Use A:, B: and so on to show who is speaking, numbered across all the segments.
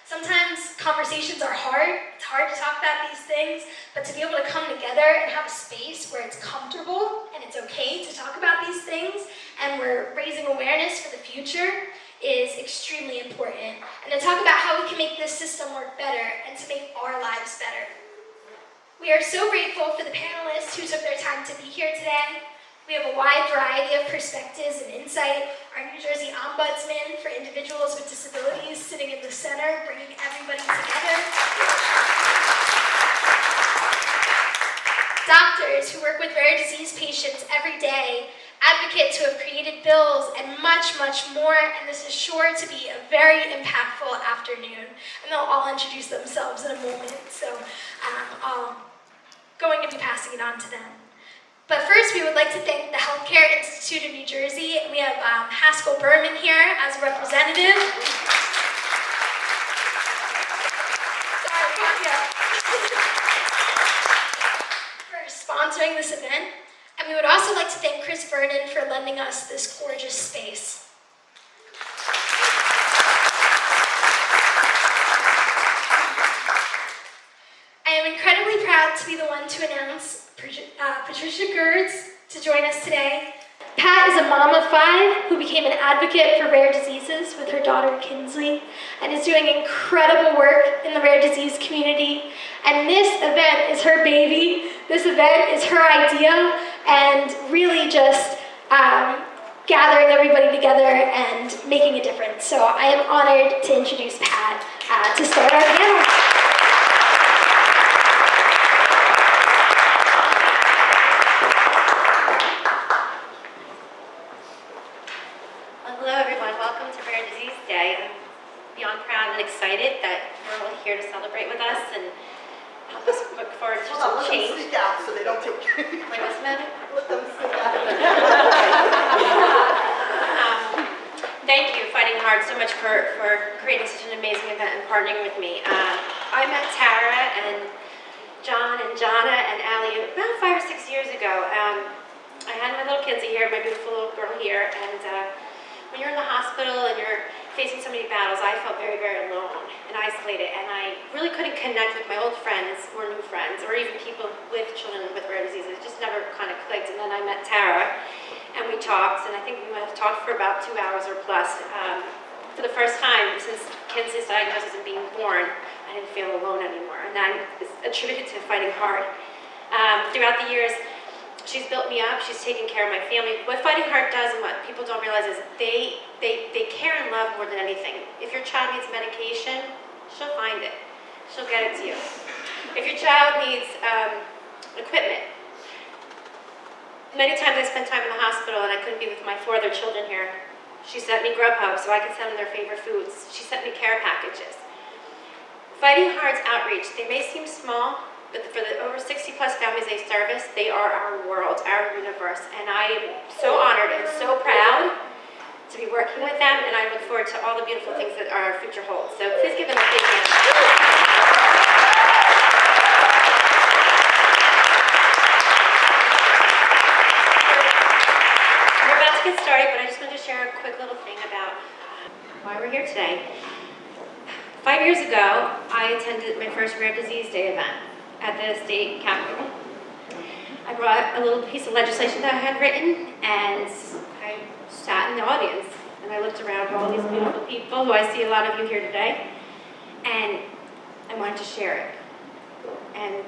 A: Sometimes conversations are hard. It's hard to talk about these things, but to be able to come together and have a space where it's comfortable and it's okay to talk about these things and we're raising awareness for the future is extremely important. And to talk about how we can make this system work better and to make our lives better. We are so grateful for the panelists who took their time to be here today. We have a wide variety of perspectives and insight. Our New Jersey Ombudsman for individuals with disabilities sitting in the center, bringing everybody together. Doctors who work with rare disease patients every day, advocates who have created bills, and much, much more. And this is sure to be a very impactful afternoon. And they'll all introduce themselves in a moment. So I'm going to be passing it on to them. But first, we would like to thank the Healthcare Institute of New Jersey. We have Haskell Berman here as a representative. For sponsoring this event. And we would also like to thank Chris Vernon for lending us this gorgeous space. I am incredibly proud to be the one to announce Patricia Gertz to join us today. Pat is a mom of 5 who became an advocate for rare diseases with her daughter Kinsley and is doing incredible work in the rare disease community. And this event is her baby. This event is her idea and really just gathering everybody together and making a difference. So I am honored to introduce Pat to start our panel.
B: Excited that you're all here to celebrate with us and help us look forward to some change.
C: Let them sit down so they don't take.
B: Wait, what's the matter?
C: Let them sit down.
B: Thank you, Fighting Hard, so much for creating such an amazing event and partnering with me. I met Tara and John and Jonna and Allie about 5 or 6 years ago. I had my little Kinsey here, my beautiful little girl here, and when you're in the hospital and you're facing so many battles, I felt very, very alone and isolated, and I really couldn't connect with my old friends or new friends or even people with children with rare diseases. It just never kind of clicked. And then I met Tara and we talked, and I think we might have talked for about 2 hours or plus. For the first time since Kinsey's diagnosis and being born, I didn't feel alone anymore, and that is attributed to Fighting Hard. Throughout the years, she's built me up, she's taken care of my family. What Fighting Hard does and what people don't realize is they care and love more than anything. If your child needs medication, she'll find it. She'll get it to you. If your child needs equipment, many times I spent time in the hospital and I couldn't be with my 4 other children here. She sent me Grubhub so I could send them their favorite foods. She sent me care packages. Fighting Hard's outreach, they may seem small, but for the over 60 plus families they service, they are our world, our universe. And I am so honored and so proud to be working with them, and I look forward to all the beautiful things that our future holds. So please give them a big hand. We're about to get started, but I just wanted to share a quick little thing about why we're here today. 5 years ago, I attended my first Rare Disease Day event at the state capitol. I brought a little piece of legislation that I had written, and I sat in the audience, and I looked around at all these beautiful people, who I see a lot of you here today, and I wanted to share it. And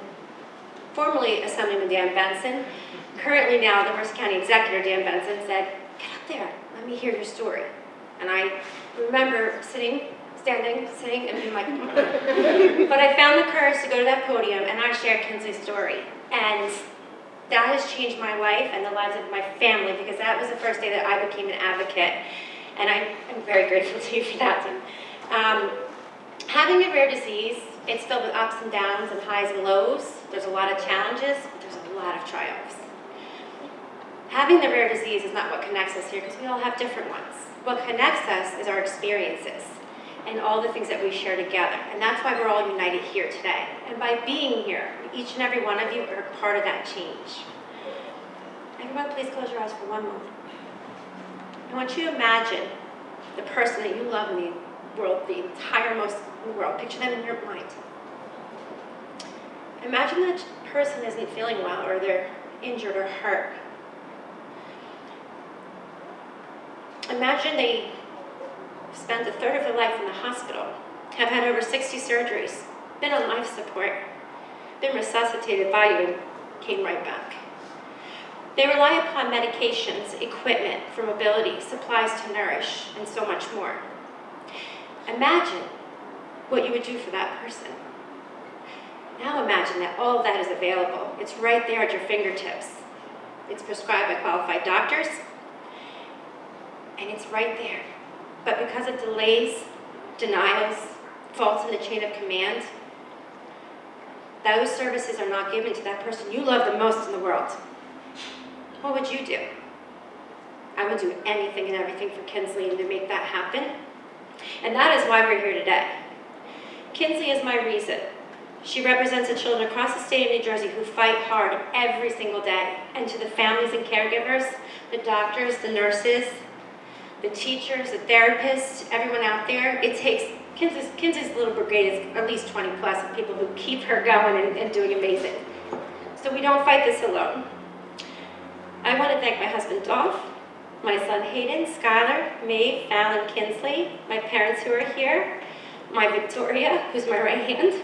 B: formerly Assemblyman Dan Benson, currently now the Mercer County Executive Dan Benson, said, "Get up there, let me hear your story." And I remember standing, and being like, but I found the courage to go to that podium, and I shared Kinsley's story. And that has changed my life and the lives of my family, because that was the first day that I became an advocate. And I'm very grateful to you for that. Having a rare disease, it's filled with ups and downs and highs and lows. There's a lot of challenges, but there's a lot of triumphs. Having the rare disease is not what connects us here, because we all have different ones. What connects us is our experiences and all the things that we share together. And that's why we're all united here today. And by being here, each and every one of you are part of that change. Everyone, please close your eyes for one moment. I want you to imagine the person that you love world, the entire most in the world. Picture them in your mind. Imagine that person isn't feeling well, or they're injured or hurt. Imagine they spent a third of their life in the hospital, have had over 60 surgeries, been on life support, been resuscitated by you and came right back. They rely upon medications, equipment for mobility, supplies to nourish, and so much more. Imagine what you would do for that person. Now imagine that all of that is available. It's right there at your fingertips. It's prescribed by qualified doctors, and it's right there. But because of delays, denials, faults in the chain of command, those services are not given to that person you love the most in the world. What would you do? I would do anything and everything for Kinsley to make that happen. And that is why we're here today. Kinsley is my reason. She represents the children across the state of New Jersey who fight hard every single day. And to the families and caregivers, the doctors, the nurses, the teachers, the therapists, everyone out there, it takes, Kinsley's little brigade is at least 20 plus of people who keep her going and doing amazing. So we don't fight this alone. I want to thank my husband Dolph, my son Hayden, Skylar, Maeve, Fallon, Kinsley, my parents who are here, my Victoria, who's my right hand.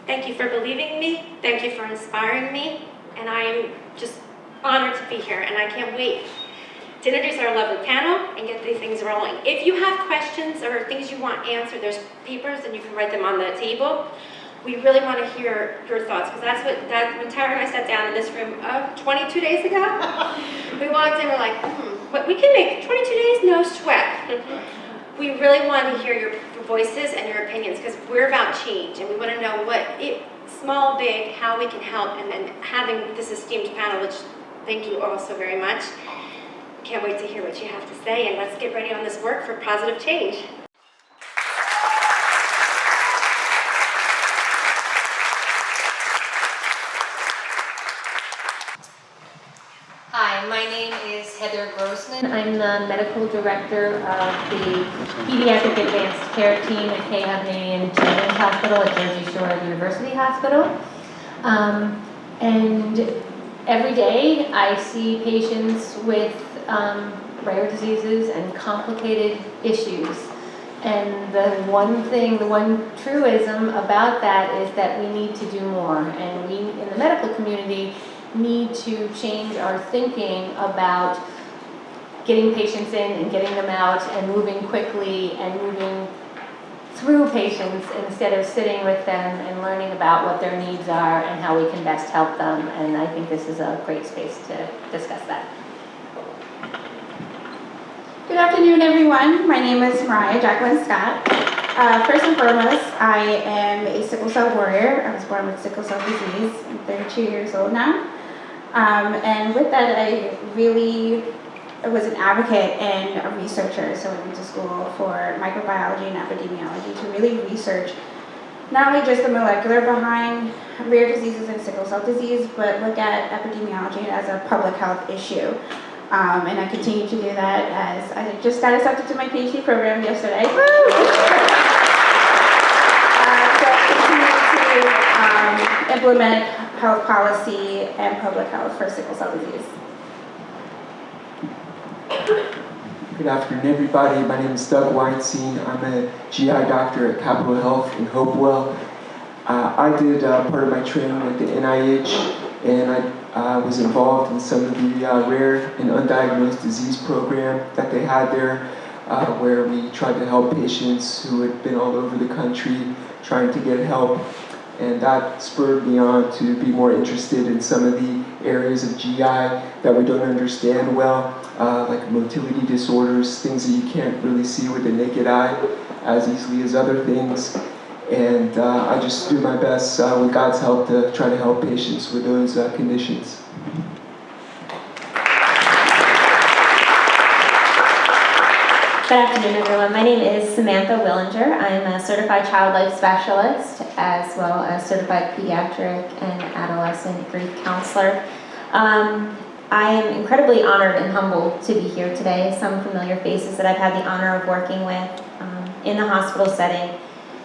B: Thank you for believing in me, thank you for inspiring me, and I am just honored to be here, and I can't wait to introduce our lovely panel and get these things rolling. If you have questions or things you want answered, there's papers and you can write them on the table. We really want to hear your thoughts, because when Tara and I sat down in this room 22 days ago, we walked in, we're like, but we can make 22 days, no sweat. We really want to hear your voices and your opinions, because we're about change, and we want to know small, big, how we can help, and then having this esteemed panel, which thank you all so very much. Can't wait to hear what you have to say, and let's get ready on this work for positive change.
D: Hi, my name is Heather Grossman. I'm the medical director of the Pediatric Advanced Care Team at H.A.R.D. Children's Hospital at Jersey Shore University Hospital. And every day I see patients with rare diseases and complicated issues. And the one truism about that is that we need to do more. And we, in the medical community, need to change our thinking about getting patients in and getting them out and moving quickly and moving through patients instead of sitting with them and learning about what their needs are and how we can best help them. And I think this is a great space to discuss that.
E: Good afternoon, everyone. My name is Mariah Jacqueline Scott. First and foremost, I am a sickle cell warrior. I was born with sickle cell disease. I'm 32 years old now. And with that, I really was an advocate and a researcher. So I went to school for microbiology and epidemiology to really research not only just the molecular behind rare diseases and sickle cell disease, but look at epidemiology as a public health issue. And I continue to do that as I just got accepted to my PhD program yesterday. So I continue to implement health policy and public health for sickle cell disease.
F: Good afternoon, everybody. My name is Doug Weinstein. I'm a GI doctor at Capitol Health in Hopewell. I did part of my training at the NIH, and I was involved in some of the rare and undiagnosed disease program that they had there, where we tried to help patients who had been all over the country trying to get help. And that spurred me on to be more interested in some of the areas of GI that we don't understand well, like motility disorders, things that you can't really see with the naked eye as easily as other things. And I just do my best with God's help to try to help patients with those conditions.
G: Good afternoon, everyone. My name is Samantha Willinger. I'm a certified child life specialist as well as certified pediatric and adolescent grief counselor. I am incredibly honored and humbled to be here today. Some familiar faces that I've had the honor of working with in the hospital setting.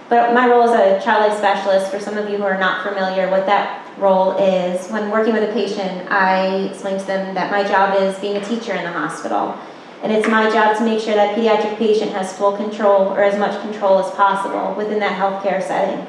G: But my role as a child life specialist, for some of you who are not familiar, what that role is, when working with a patient, I explain to them that my job is being a teacher in the hospital. And it's my job to make sure that pediatric patient has full control, or as much control as possible, within that healthcare setting.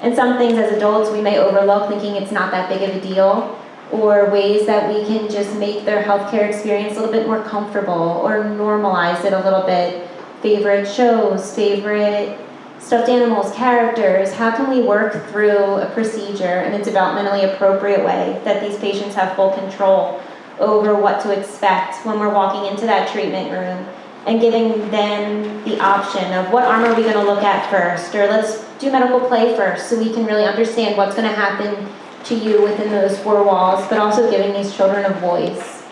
G: And some things as adults we may overlook, thinking it's not that big of a deal, or ways that we can just make their healthcare experience a little bit more comfortable, or normalize it a little bit. Favorite shows, favorite stuffed animals, characters. How can we work through a procedure in a developmentally appropriate way that these patients have full control over what to expect when we're walking into that treatment room, and giving them the option of what arm are we going to look at first, or let's do medical play first so we can really understand what's going to happen to you within those four walls, but also giving these children a voice.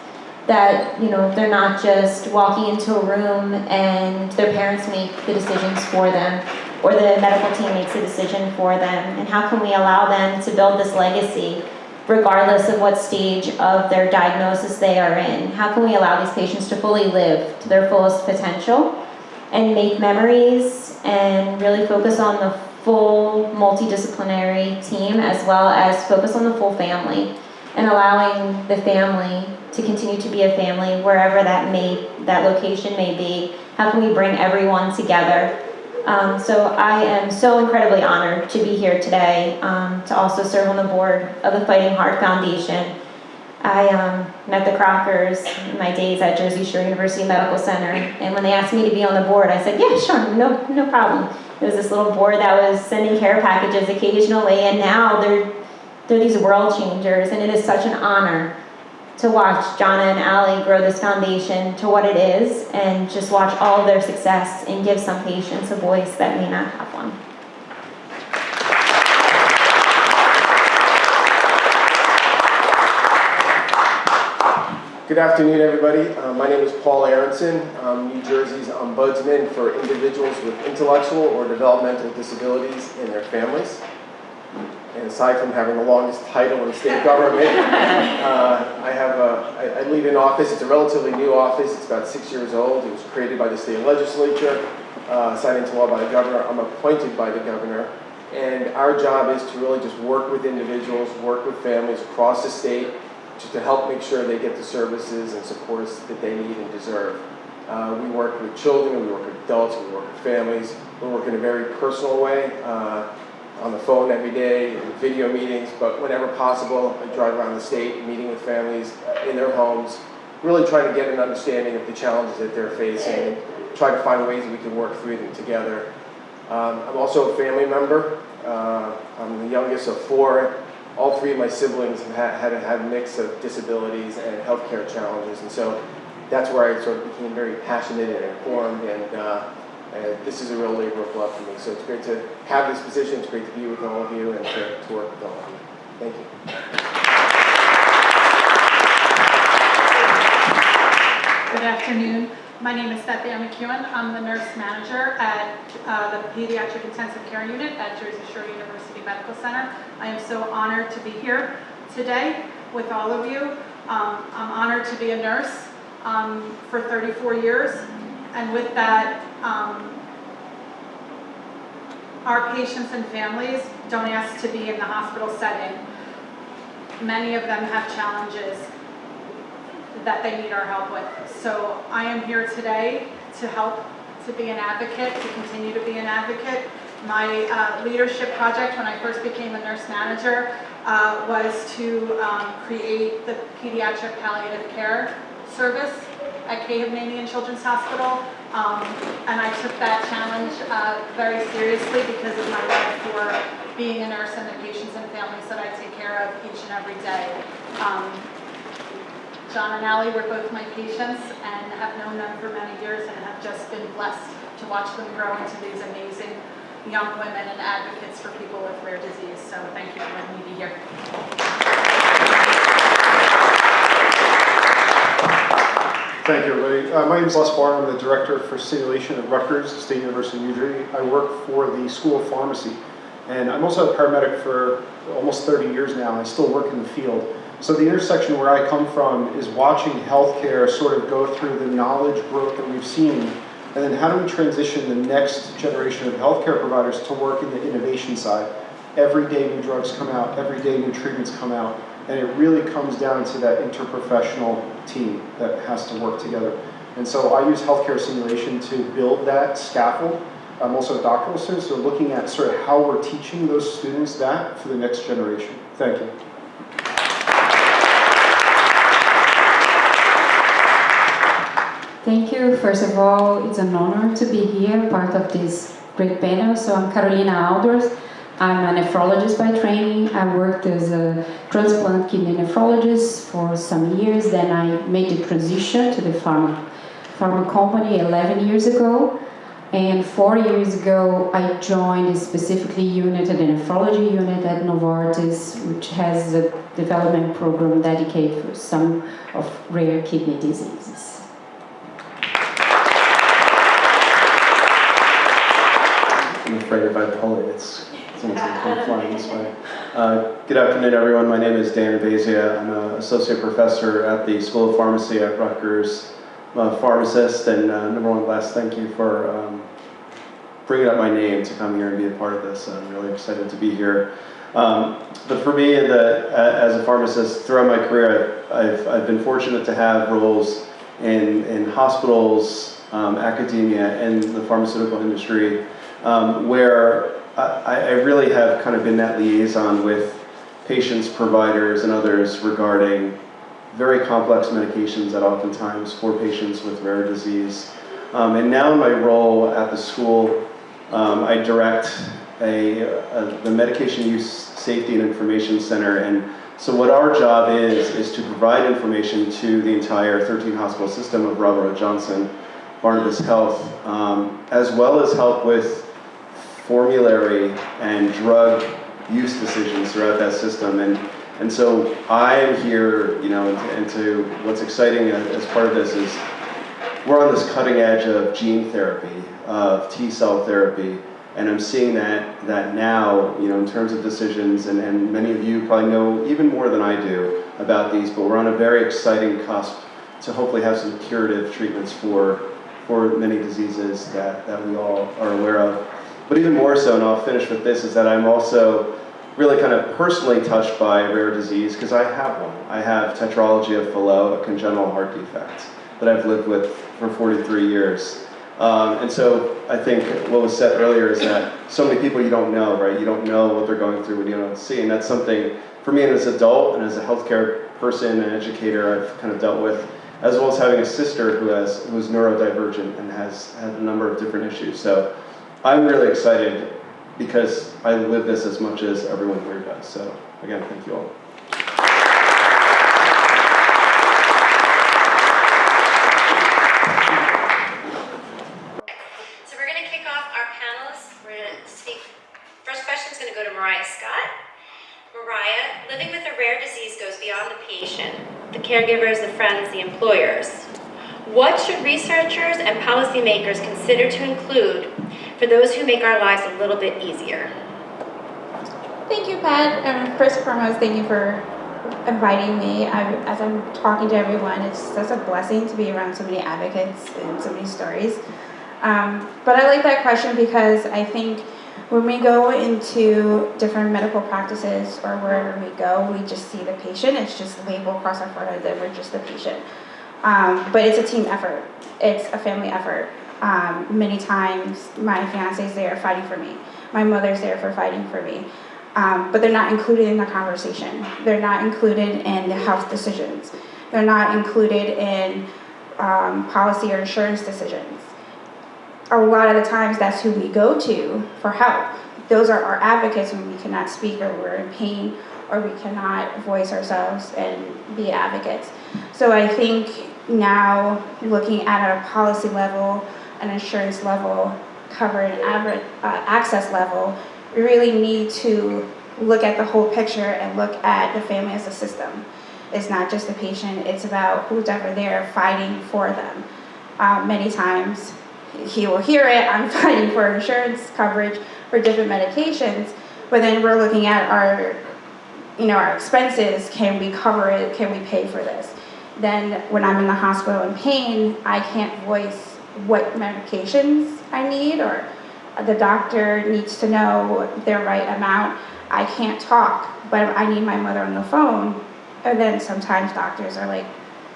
G: That, they're not just walking into a room and their parents make the decisions for them, or the medical team makes a decision for them. And how can we allow them to build this legacy regardless of what stage of their diagnosis they are in? How can we allow these patients to fully live to their fullest potential and make memories and really focus on the full multidisciplinary team, as well as focus on the full family, and allowing the family to continue to be a family wherever that location may be? How can we bring everyone together? So I am so incredibly honored to be here today, to also serve on the board of the Fighting Heart Foundation. I met the Crockers in my days at Jersey Shore University Medical Center, and when they asked me to be on the board, I said, yeah, sure, no problem. It was this little board that was sending care packages occasionally, and now they're these world changers, and it is such an honor to watch Jonna and Allie grow this foundation to what it is, and just watch all of their success and give some patients a voice that may not have one.
F: Good afternoon, everybody. My name is Paul Aronson. I'm New Jersey's ombudsman for individuals with intellectual or developmental disabilities and their families. And aside from having the longest title in the state government, I lead an office. It's a relatively new office. It's about 6 years old. It was created by the state legislature, signed into law by the governor. I'm appointed by the governor. And our job is to really just work with individuals, work with families across the state, just to help make sure they get the services and supports that they need and deserve. We work with children, we work with adults, we work with families. We work in a very personal way, on the phone every day, in video meetings, but whenever possible, I drive around the state meeting with families in their homes, really trying to get an understanding of the challenges that they're facing, and try to find ways that we can work through them together. I'm also a family member. I'm the youngest of four. All three of my siblings have had a mix of disabilities and healthcare challenges, and so that's where I sort of became very passionate and informed, and this is a real labor of love for me. So it's great to have this position, it's great to be with all of you, and to work with all of you. Thank you.
H: Good afternoon. My name is Beth Ann McEwen. I'm the nurse manager at the Pediatric Intensive Care Unit at Jersey Shore University Medical Center. I am so honored to be here today with all of you. I'm honored to be a nurse for 34 years. And with that, our patients and families don't ask to be in the hospital setting. Many of them have challenges that they need our help with. So I am here today to help, to be an advocate, to continue to be an advocate. My leadership project when I first became a nurse manager was to create the Pediatric Palliative Care Service at K-Hovnanian Children's Hospital. And I took that challenge very seriously because of my love for being a nurse and the patients and families that I take care of each and every day. John and Allie were both my patients and have known them for many years and have just been blessed to watch them grow into these amazing young women and advocates for people with rare disease. So thank you for letting me be here.
I: Thank you, everybody. My name is Les Barr. I'm the Director for Simulation at Rutgers, State University of New Jersey. I work for the School of Pharmacy. And I'm also a paramedic for almost 30 years now. I still work in the field. So the intersection where I come from is watching healthcare sort of go through the knowledge growth that we've seen, and then how do we transition the next generation of healthcare providers to work in the innovation side. Every day new drugs come out, every day new treatments come out, and it really comes down to that interprofessional team that has to work together. And so I use healthcare simulation to build that scaffold. I'm also a doctoral student, so looking at sort of how we're teaching those students that for the next generation. Thank you.
J: Thank you. First of all, it's an honor to be here, part of this great panel. So I'm Carolina Alders. I'm a nephrologist by training. I worked as a transplant kidney nephrologist for some years. Then I made the transition to the pharma company 11 years ago. And 4 years ago, I joined a specifically unit, the nephrology unit at Novartis, which has a development program dedicated for some of rare kidney diseases.
K: I'm afraid if I pull it, someone's going to come flying this way. Good afternoon, everyone. My name is Dan Abazia. I'm an associate professor at the School of Pharmacy at Rutgers. I'm a pharmacist, and number one, Les, thank you for bringing up my name to come here and be a part of this. I'm really excited to be here. But for me, as a pharmacist, throughout my career, I've been fortunate to have roles in hospitals, academia, and the pharmaceutical industry, where I really have kind of been that liaison with patients, providers, and others regarding very complex medications that oftentimes for patients with rare disease. And now in my role at the school, I direct the Medication Use Safety and Information Center. And so what our job is to provide information to the entire 13 hospital system of Robert Johnson, Barnabas Health, as well as help with formulary and drug use decisions throughout that system. And so I'm here, and to what's exciting as part of this is we're on this cutting edge of gene therapy, of T-cell therapy, and I'm seeing that now, in terms of decisions, and many of you probably know even more than I do about these, but we're on a very exciting cusp to hopefully have some curative treatments for many diseases that we all are aware of. But even more so, and I'll finish with this, is that I'm also really kind of personally touched by rare disease because I have one. I have tetralogy of Fallot, a congenital heart defect that I've lived with for 43 years. And so I think what was said earlier is that so many people you don't know, right? You don't know what they're going through when you don't see. And that's something, for me as an adult and as a healthcare person and educator, I've kind of dealt with, as well as having a sister who's neurodivergent and has had a number of different issues. So I'm really excited because I live this as much as everyone here does. So again, thank you all.
B: So we're going to kick off our panelists. We're going to speak. First question is going to go to Mariah Scott. Mariah, living with a rare disease goes beyond the patient, the caregivers, the friends, the employers. What should researchers and policymakers consider to include for those who make our lives a little bit easier?
E: Thank you, Pat. First and foremost, thank you for inviting me. As I'm talking to everyone, it's such a blessing to be around so many advocates and so many stories. But I like that question because I think when we go into different medical practices or wherever we go, we just see the patient. It's just labeled across our forehead that we're just the patient. But it's a team effort. It's a family effort. Many times my fiance's there fighting for me. My mother's there for fighting for me. But they're not included in the conversation. They're not included in the health decisions. They're not included in policy or insurance decisions. A lot of the times that's who we go to for help. Those are our advocates when we cannot speak or we're in pain or we cannot voice ourselves and be advocates. So I think now looking at a policy level, an insurance level, cover and access level, we really need to look at the whole picture and look at the family as a system. It's not just the patient, it's about who's ever there fighting for them. Many times he will hear it, I'm fighting for insurance coverage for different medications, but then we're looking at our our expenses, can we cover it, can we pay for this? Then when I'm in the hospital in pain, I can't voice what medications I need, or the doctor needs to know their right amount. I can't talk, but I need my mother on the phone. And then sometimes doctors are like,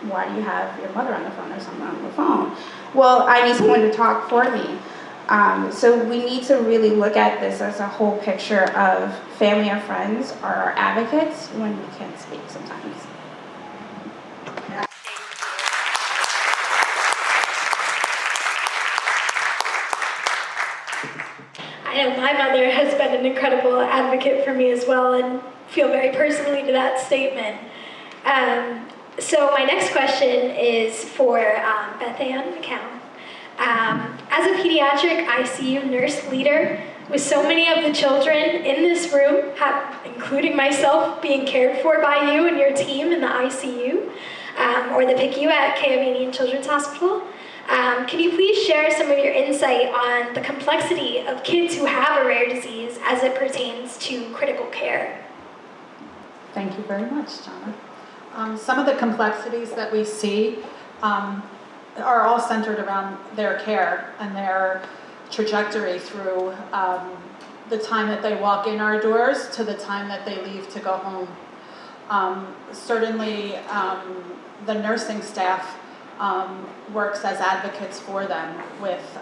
E: why do you have your mother on the phone or someone on the phone? Well, I need someone to talk for me. So we need to really look at this as a whole picture of family or friends are our advocates when we can't speak sometimes.
A: I know my mother has been an incredible advocate for me as well, and feel very personally to that statement. So my next question is for Beth Ann McCown. As a pediatric ICU nurse leader, with so many of the children in this room, including myself, being cared for by you and your team in the ICU, or the PICU at K.A. Children's Hospital, can you please share some of your insight on the complexity of kids who have a rare disease as it pertains to critical care?
H: Thank you very much, Jonna. Some of the complexities that we see are all centered around their care and their trajectory through the time that they walk in our doors to the time that they leave to go home. Certainly, the nursing staff works as advocates for them.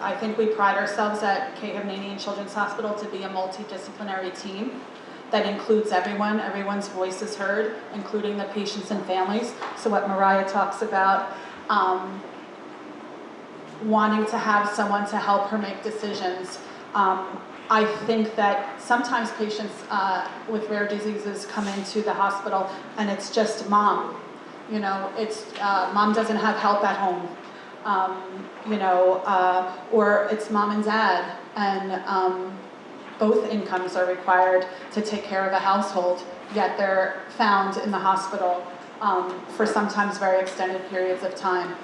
H: I think we pride ourselves at K.A. Children's Hospital to be a multidisciplinary team that includes everyone. Everyone's voice is heard, including the patients and families. So what Mariah talks about, wanting to have someone to help her make decisions. I think that sometimes patients with rare diseases come into the hospital and it's just mom. It's mom doesn't have help at home, or it's mom and dad, and both incomes are required to take care of a household, yet they're found in the hospital for sometimes very extended periods of time.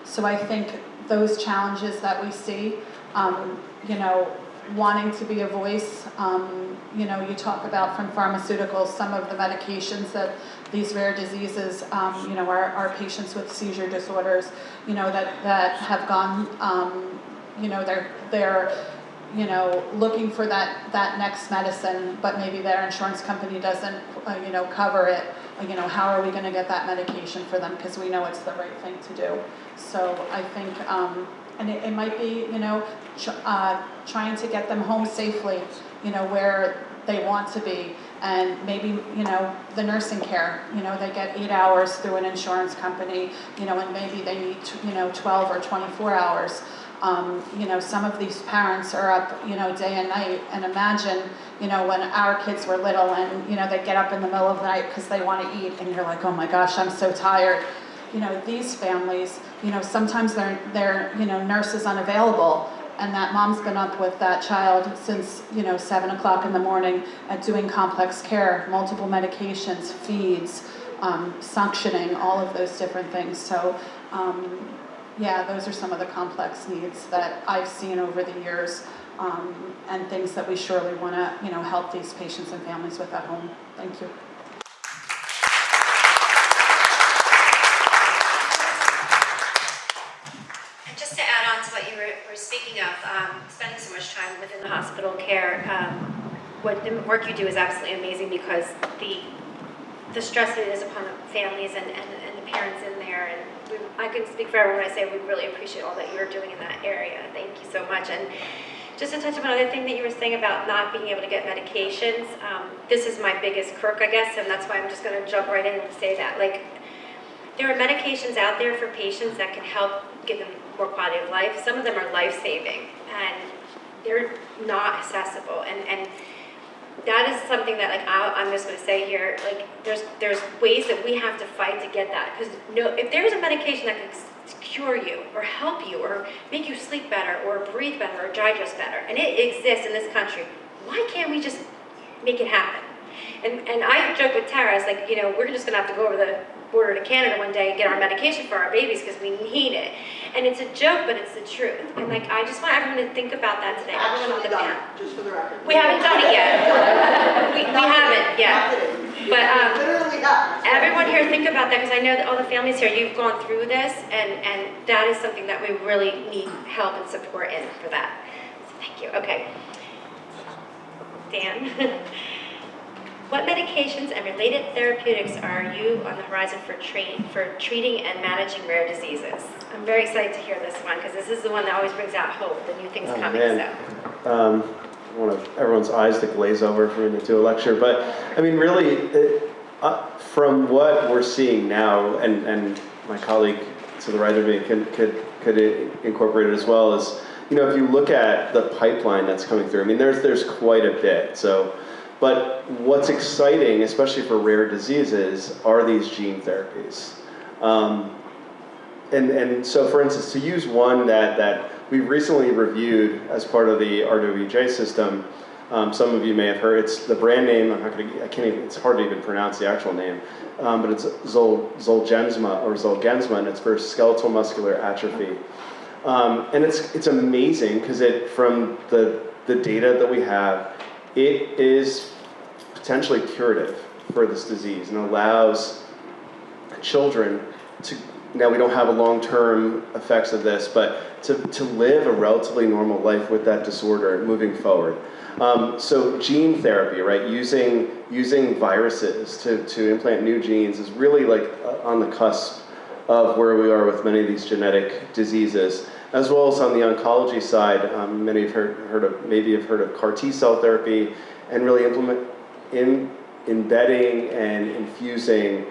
H: So I think those challenges that we see, wanting to be a voice, you talk about from pharmaceuticals, some of the medications that these rare diseases, our patients with seizure disorders, that have gone, they're looking for that next medicine, but maybe their insurance company doesn't, cover it. How are we going to get that medication for them? Because we know it's the right thing to do. So I think, and it might be, trying to get them home safely, where they want to be. And maybe, the nursing care, they get 8 hours through an insurance company, and maybe they need, 12 or 24 hours. Some of these parents are up, day and night, and imagine, when our kids were little and, they get up in the middle of the night because they want to eat, and you're like, oh my gosh, I'm so tired. These families, sometimes their nurse is unavailable, and that mom's been up with that child since, 7 o'clock in the morning doing complex care, multiple medications, feeds, suctioning, all of those different things. So, those are some of the complex needs that I've seen over the years, and things that we surely want to, help these patients and families with at home. Thank you.
B: And just to add on to what you were speaking of, spending so much time within the hospital care, what the work you do is absolutely amazing, because the stress that it is upon the families and the parents in there, and I can speak for everyone when I say we really appreciate all that you're doing in that area. Thank you so much. And just to touch on another thing that you were saying about not being able to get medications, this is my biggest quirk, I guess, and that's why I'm just going to jump right in and say that. There are medications out there for patients that can help give them more quality of life. Some of them are life-saving, and they're not accessible. And that is something that, I'm just going to say here, there's ways that we have to fight to get that. Because if there's a medication that can cure you, or help you, or make you sleep better, or breathe better, or digest better, and it exists in this country, why can't we just make it happen? And I joke with Tara, it's like, we're just going to have to go over the border to Canada one day and get our medication for our babies because we need it. And it's a joke, but it's the truth. And I just want everyone to think about that today. Everyone on the panel.
C: Just for the record.
B: We haven't done it yet. We haven't yet. But
C: Literally not.
B: everyone here, think about that, because I know that all the families here, you've gone through this, and that is something that we really need help and support in for that. So thank you. Okay. Dan, what medications and related therapeutics are you on the horizon for treating and managing rare diseases? I'm very excited to hear this one, because this is the one that always brings out hope, the new things coming.
K: Man. I want everyone's eyes to glaze over for me to do a lecture, but I mean, really, from what we're seeing now, and my colleague to the right of me could incorporate it as well, is, you know, if you look at the pipeline that's coming through, I mean, there's quite a bit. So, but what's exciting, especially for rare diseases, are these gene therapies. And so, for instance, to use one that we've recently reviewed as part of the RWJ system, some of you may have heard, it's the brand name, it's hard to even pronounce the actual name, but it's Zolgensma, and it's for skeletal muscular atrophy. And it's amazing, because from the data that we have, it is potentially curative for this disease, and allows children to, now we don't have a long-term effects of this, but to live a relatively normal life with that disorder moving forward. So gene therapy, right, using viruses to implant new genes is really like on the cusp of where we are with many of these genetic diseases, as well as on the oncology side. Many have heard of CAR T cell therapy, and really embedding and infusing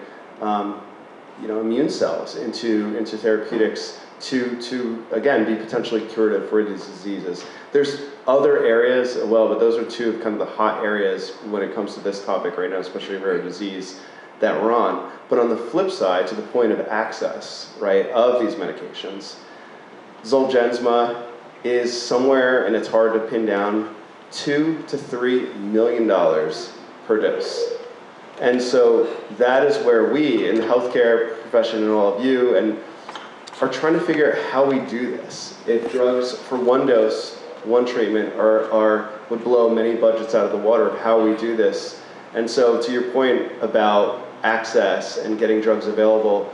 K: immune cells into therapeutics to again be potentially curative for these diseases. There's other areas as well, but those are two of kind of the hot areas when it comes to this topic right now, especially rare disease that we're on. But on the flip side, to the point of access, right, of these medications, Zolgensma is somewhere, and it's hard to pin down, $2 to $3 million per dose. And so that is where we in the healthcare profession, and all of you, and are trying to figure out how we do this. If drugs for one dose, one treatment would blow many budgets out of the water of how we do this. And so to your point about access and getting drugs available,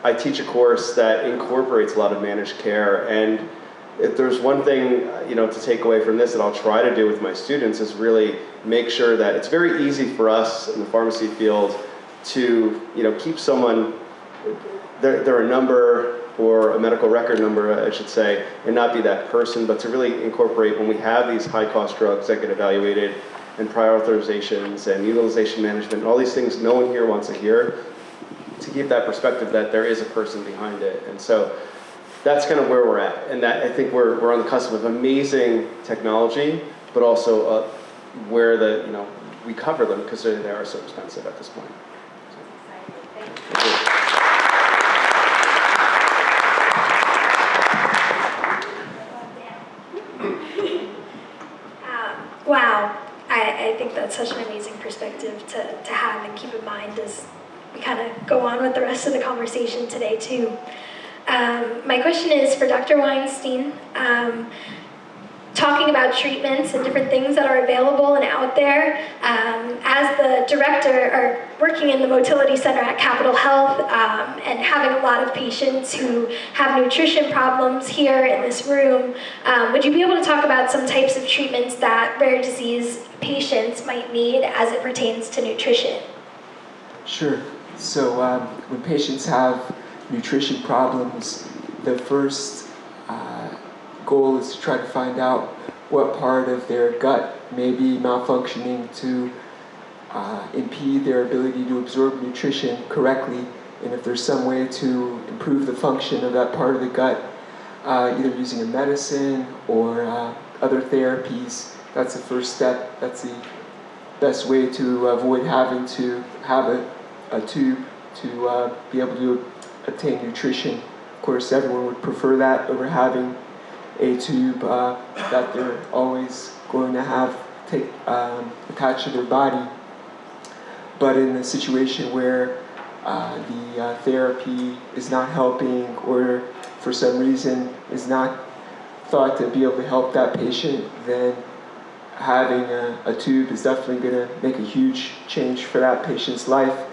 K: I teach a course that incorporates a lot of managed care, and if there's one thing to take away from this that I'll try to do with my students is really make sure that it's very easy for us in the pharmacy field to keep someone they're a number or a medical record number, I should say, and not be that person, but to really incorporate when we have these high-cost drugs that get evaluated, and prior authorizations and utilization management, and all these things no one here wants to hear, to keep that perspective that there is a person behind it. And so that's kind of where we're at, and that I think we're on the cusp of amazing technology, but also where we cover them because they are so expensive at this point. Thank you.
A: Wow, I think that's such an amazing perspective to have and keep in mind as we kind of go on with the rest of the conversation today too. My question is for Dr. Weinstein. Talking about treatments and different things that are available and out there. As the director or working in the motility center at Capitol Health and having a lot of patients who have nutrition problems here in this room, would you be able to talk about some types of treatments that rare disease patients might need as it pertains to nutrition?
F: Sure. So when patients have nutrition problems, the first goal is to try to find out what part of their gut may be malfunctioning to impede their ability to absorb nutrition correctly, and if there's some way to improve the function of that part of the gut, either using a medicine or other therapies, that's the first step. That's the best way to avoid having to have a tube to be able to obtain nutrition. Of course, everyone would prefer that over having a tube that they're always going to have attached to their body. But in a situation where the therapy is not helping, or for some reason is not thought to be able to help that patient, then having a tube is definitely going to make a huge change for that patient's life.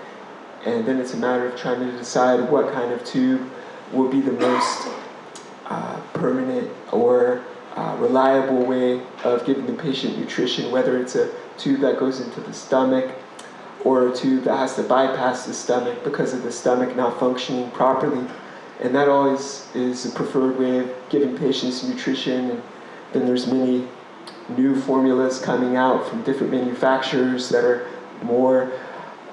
F: And then it's a matter of trying to decide what kind of tube will be the most permanent or reliable way of giving the patient nutrition, whether it's a tube that goes into the stomach or a tube that has to bypass the stomach because of the stomach not functioning properly. And that always is a preferred way of giving patients nutrition. And then there's many new formulas coming out from different manufacturers that are more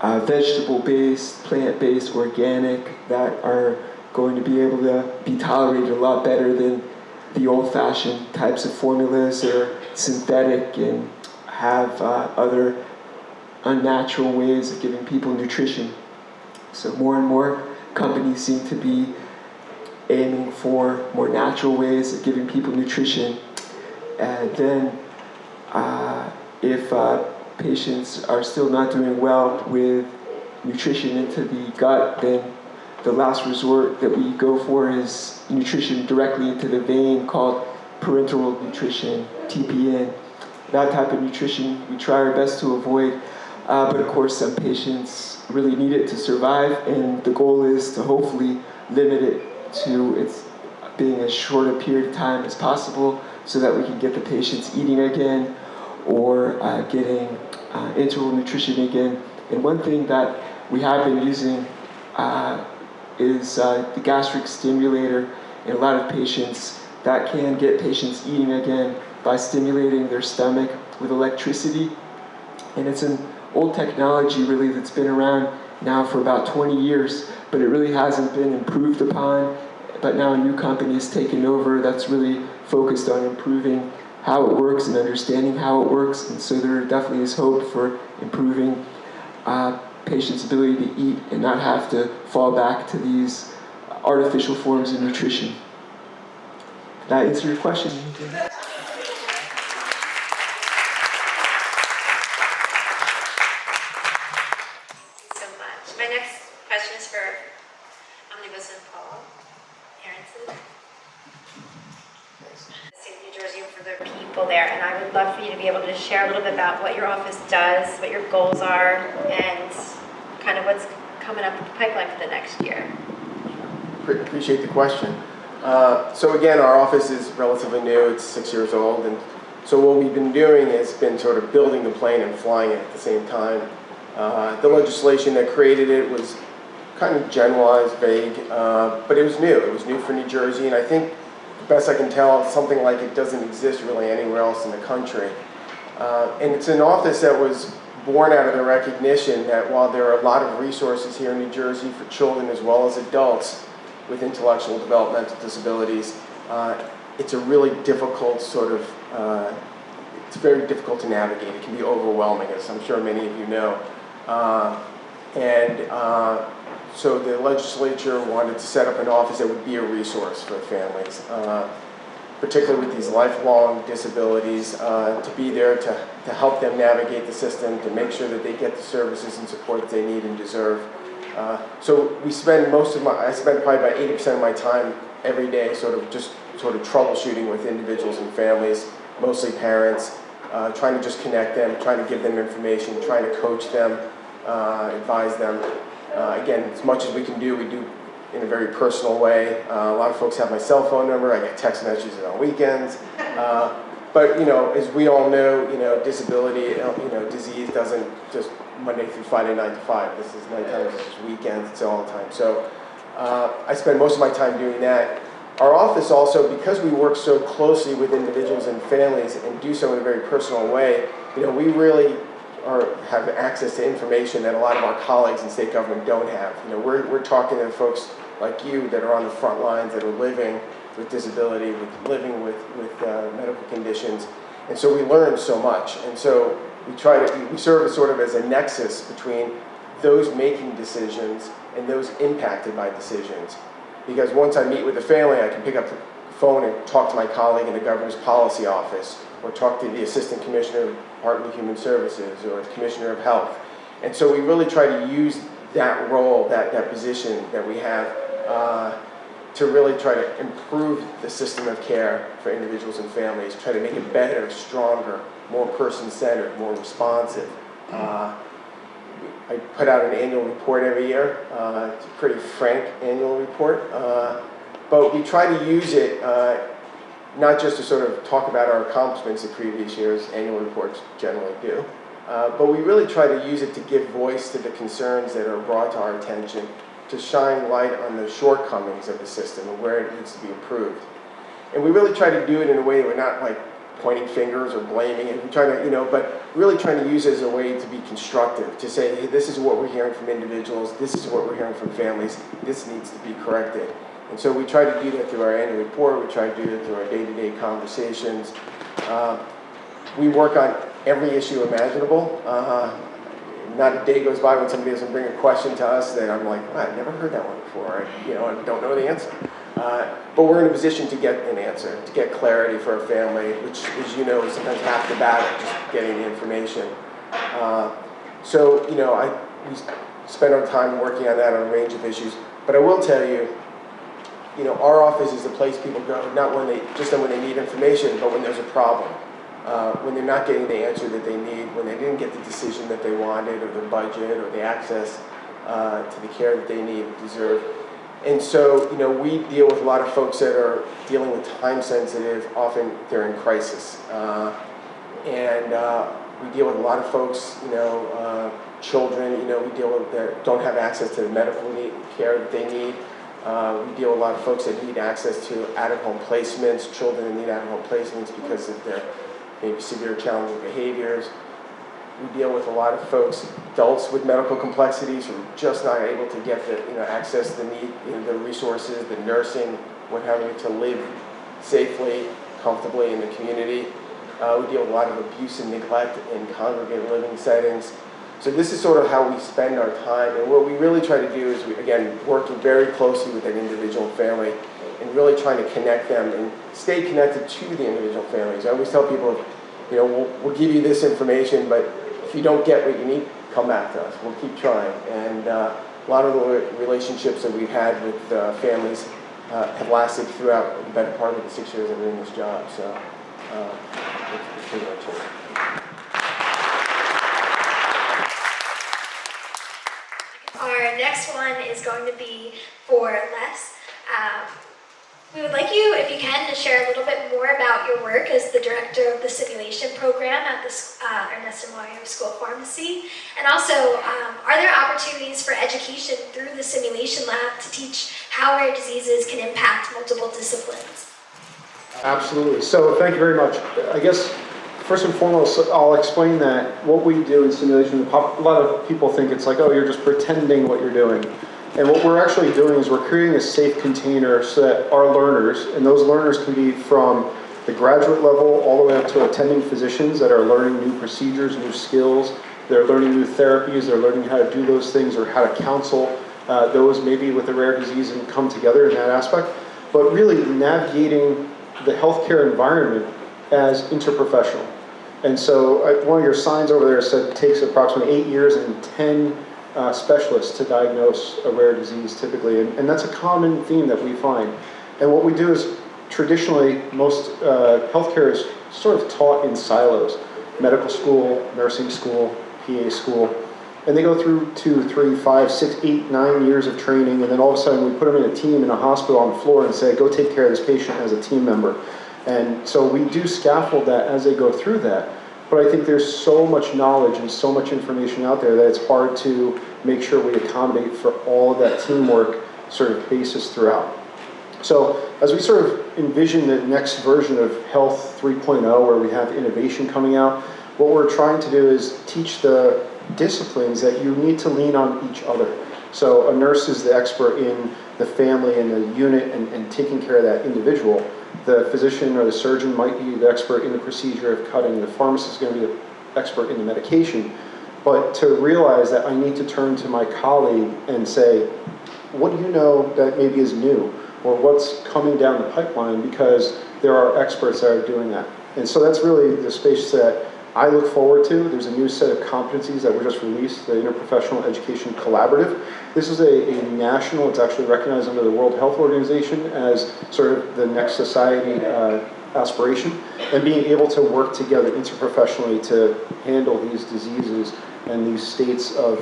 F: vegetable-based, plant-based, organic, that are going to be able to be tolerated a lot better than the old-fashioned types of formulas that are synthetic and have other unnatural ways of giving people nutrition. So more and more companies seem to be aiming for more natural ways of giving people nutrition. And then if patients are still not doing well with nutrition into the gut, then the last resort that we go for is nutrition directly into the vein called parenteral nutrition, TPN. That type of nutrition we try our best to avoid, but of course some patients really need it to survive, and the goal is to hopefully limit it to its being as short a period of time as possible so that we can get the patients eating again or getting enteral nutrition again. And one thing that we have been using is the gastric stimulator in a lot of patients that can get patients eating again by stimulating their stomach with electricity. And it's an old technology really that's been around now for about 20 years, but it really hasn't been improved upon. But now a new company has taken over that's really focused on improving how it works and understanding how it works. And so there definitely is hope for improving patients' ability to eat and not have to fall back to these artificial forms of nutrition. Did that answer your question?
B: So much. My next question is for Omnibus and Paul Aronson. State of New Jersey and for the people there, and I would love for you to be able to share a little bit about what your office does, what your goals are, and kind of what's coming up with the pipeline for the next year.
L: Appreciate the question. So again, our office is relatively new. It's 6 years old, and so what we've been doing has been sort of building the plane and flying it at the same time. The legislation that created it was kind of generalized, vague, but it was new. It was new for New Jersey, and I think the best I can tell, something like it doesn't exist really anywhere else in the country. And it's an office that was born out of the recognition that while there are a lot of resources here in New Jersey for children as well as adults with intellectual developmental disabilities, it's a really difficult sort of, it's very difficult to navigate. It can be overwhelming, as I'm sure many of you know. So the legislature wanted to set up an office that would be a resource for families, particularly with these lifelong disabilities, to be there to help them navigate the system, to make sure that they get the services and support they need and deserve. So I spend probably about 80% of my time every day sort of troubleshooting with individuals and families, mostly parents, trying to just connect them, trying to give them information, trying to coach them, advise them. Again, as much as we do in a very personal way. A lot of folks have my cell phone number. I get text messages on weekends. But as we all know, disability, disease doesn't just Monday through Friday, 9 to 5. This is nighttime, this is weekends, it's all the time. So I spend most of my time doing that. Our office also, because we work so closely with individuals and families and do so in a very personal way, we really have access to information that a lot of our colleagues in state government don't have. We're talking to folks like you that are on the front lines, that are living with disability, living with medical conditions, and so we learn so much. And so we serve as sort of as a nexus between those making decisions and those impacted by decisions. Because once I meet with the family, I can pick up the phone and talk to my colleague in the governor's policy office, or talk to the assistant commissioner of Department of Human Services, or the commissioner of health. And so we really try to use that role, that position that we have, to really try to improve the system of care for individuals and families, try to make it better, stronger, more person-centered, more responsive. I put out an annual report every year. It's a pretty frank annual report, but we try to use it not just to sort of talk about our accomplishments of previous years, annual reports generally do, but we really try to use it to give voice to the concerns that are brought to our attention, to shine light on the shortcomings of the system and where it needs to be improved. And we really try to do it in a way that we're not like pointing fingers or blaming it. We try to, but really trying to use it as a way to be constructive, to say, hey, this is what we're hearing from individuals, this is what we're hearing from families, this needs to be corrected. And so we try to do that through our annual report, we try to do that through our day-to-day conversations. We work on every issue imaginable. Not a day goes by when somebody doesn't bring a question to us that I'm like, wow, I've never heard that one before. I don't know the answer. But we're in a position to get an answer, to get clarity for a family, which, as you know, is sometimes half the battle, just getting the information. We spend our time working on that on a range of issues. But I will tell you, our office is the place people go, not when they need information, but when there's a problem. When they're not getting the answer that they need, when they didn't get the decision that they wanted, or the budget, or the access to the care that they need, deserve. And so, we deal with a lot of folks that are dealing with time-sensitive, often they're in crisis. We deal with a lot of folks, children, we deal with that don't have access to the medical care that they need. We deal with a lot of folks that need access to out-of-home placements, children that need out-of-home placements because of their maybe severe challenging behaviors. We deal with a lot of folks, adults with medical complexities who are just not able to get the access to the resources, the nursing, what have you, to live safely, comfortably in the community. We deal with a lot of abuse and neglect in congregate living settings. So this is sort of how we spend our time, and what we really try to do is, working very closely with an individual family and really trying to connect them and stay connected to the individual families. I always tell people, we'll give you this information, but if you don't get what you need, come back to us. We'll keep trying. And a lot of the relationships that we've had with families have lasted throughout the better part of the 6 years I've been in this job. So it's pretty much it.
A: Our next one is going to be for Les. We would like you, if you can, to share a little bit more about your work as the director of the simulation program at the Ernesto Mario School of Pharmacy. And also, are there opportunities for education through the simulation lab to teach how rare diseases can impact multiple disciplines?
I: Absolutely. So thank you very much. I guess first and foremost, I'll explain that what we do in simulation, a lot of people think it's like, oh, you're just pretending what you're doing. And what we're actually doing is we're creating a safe container so that our learners, and those learners can be from the graduate level all the way up to attending physicians that are learning new procedures, new skills, they're learning new therapies, they're learning how to do those things or how to counsel those maybe with a rare disease and come together in that aspect. But really navigating the healthcare environment as interprofessional. And so one of your signs over there said it takes approximately 8 years and 10 specialists to diagnose a rare disease typically, and that's a common theme that we find. And what we do is traditionally most healthcare is sort of taught in silos: medical school, nursing school, PA school, and they go through 2, 3, 5, 6, 8, 9 years of training, and then all of a sudden we put them in a team in a hospital on the floor and say, go take care of this patient as a team member. And so we do scaffold that as they go through that. But I think there's so much knowledge and so much information out there that it's hard to make sure we accommodate for all of that teamwork sort of basis throughout. So as we sort of envision the next version of Health 3.0, where we have innovation coming out, what we're trying to do is teach the disciplines that you need to lean on each other. So a nurse is the expert in the family and the unit and taking care of that individual. The physician or the surgeon might be the expert in the procedure of cutting. The pharmacist is going to be the expert in the medication. But to realize that I need to turn to my colleague and say, what do you know that maybe is new? Or what's coming down the pipeline, because there are experts that are doing that. And so that's really the space that I look forward to. There's a new set of competencies that were just released, the Interprofessional Education Collaborative. This is a national, it's actually recognized under the World Health Organization as sort of the next society aspiration, and being able to work together interprofessionally to handle these diseases and these states of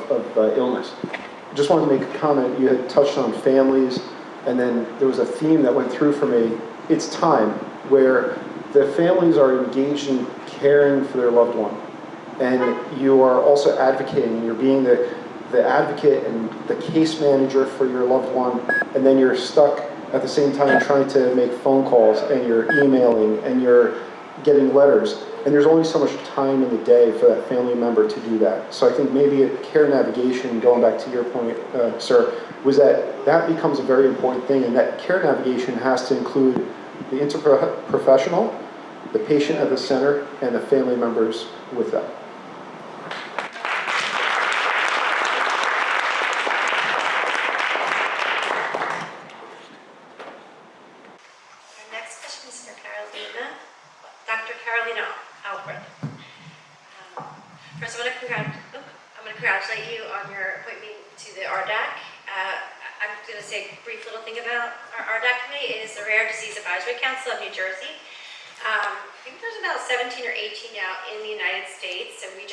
I: illness. Just wanted to make a comment. You had touched on families, and then there was a theme that went through for me. It's time where the families are engaged in caring for their loved one, and you are also advocating. You're being the advocate and the case manager for your loved one, and then you're stuck at the same time trying to make phone calls, and you're emailing, and you're getting letters, and there's only so much time in the day for that family member to do that. So I think maybe care navigation, going back to your point, sir, was that becomes a very important thing, and that care navigation has to include the interprofessional, the patient at the center, and the family members with them.
B: Our next question is for Dr. Carolina Albrecht. First, I'm going to congratulate you on your appointment to the RDAC. I'm going to say a brief little thing about our RDAC committee. It is the Rare Disease Advisory Council of New Jersey. I think there's about 17 or 18 now in the United States, and we've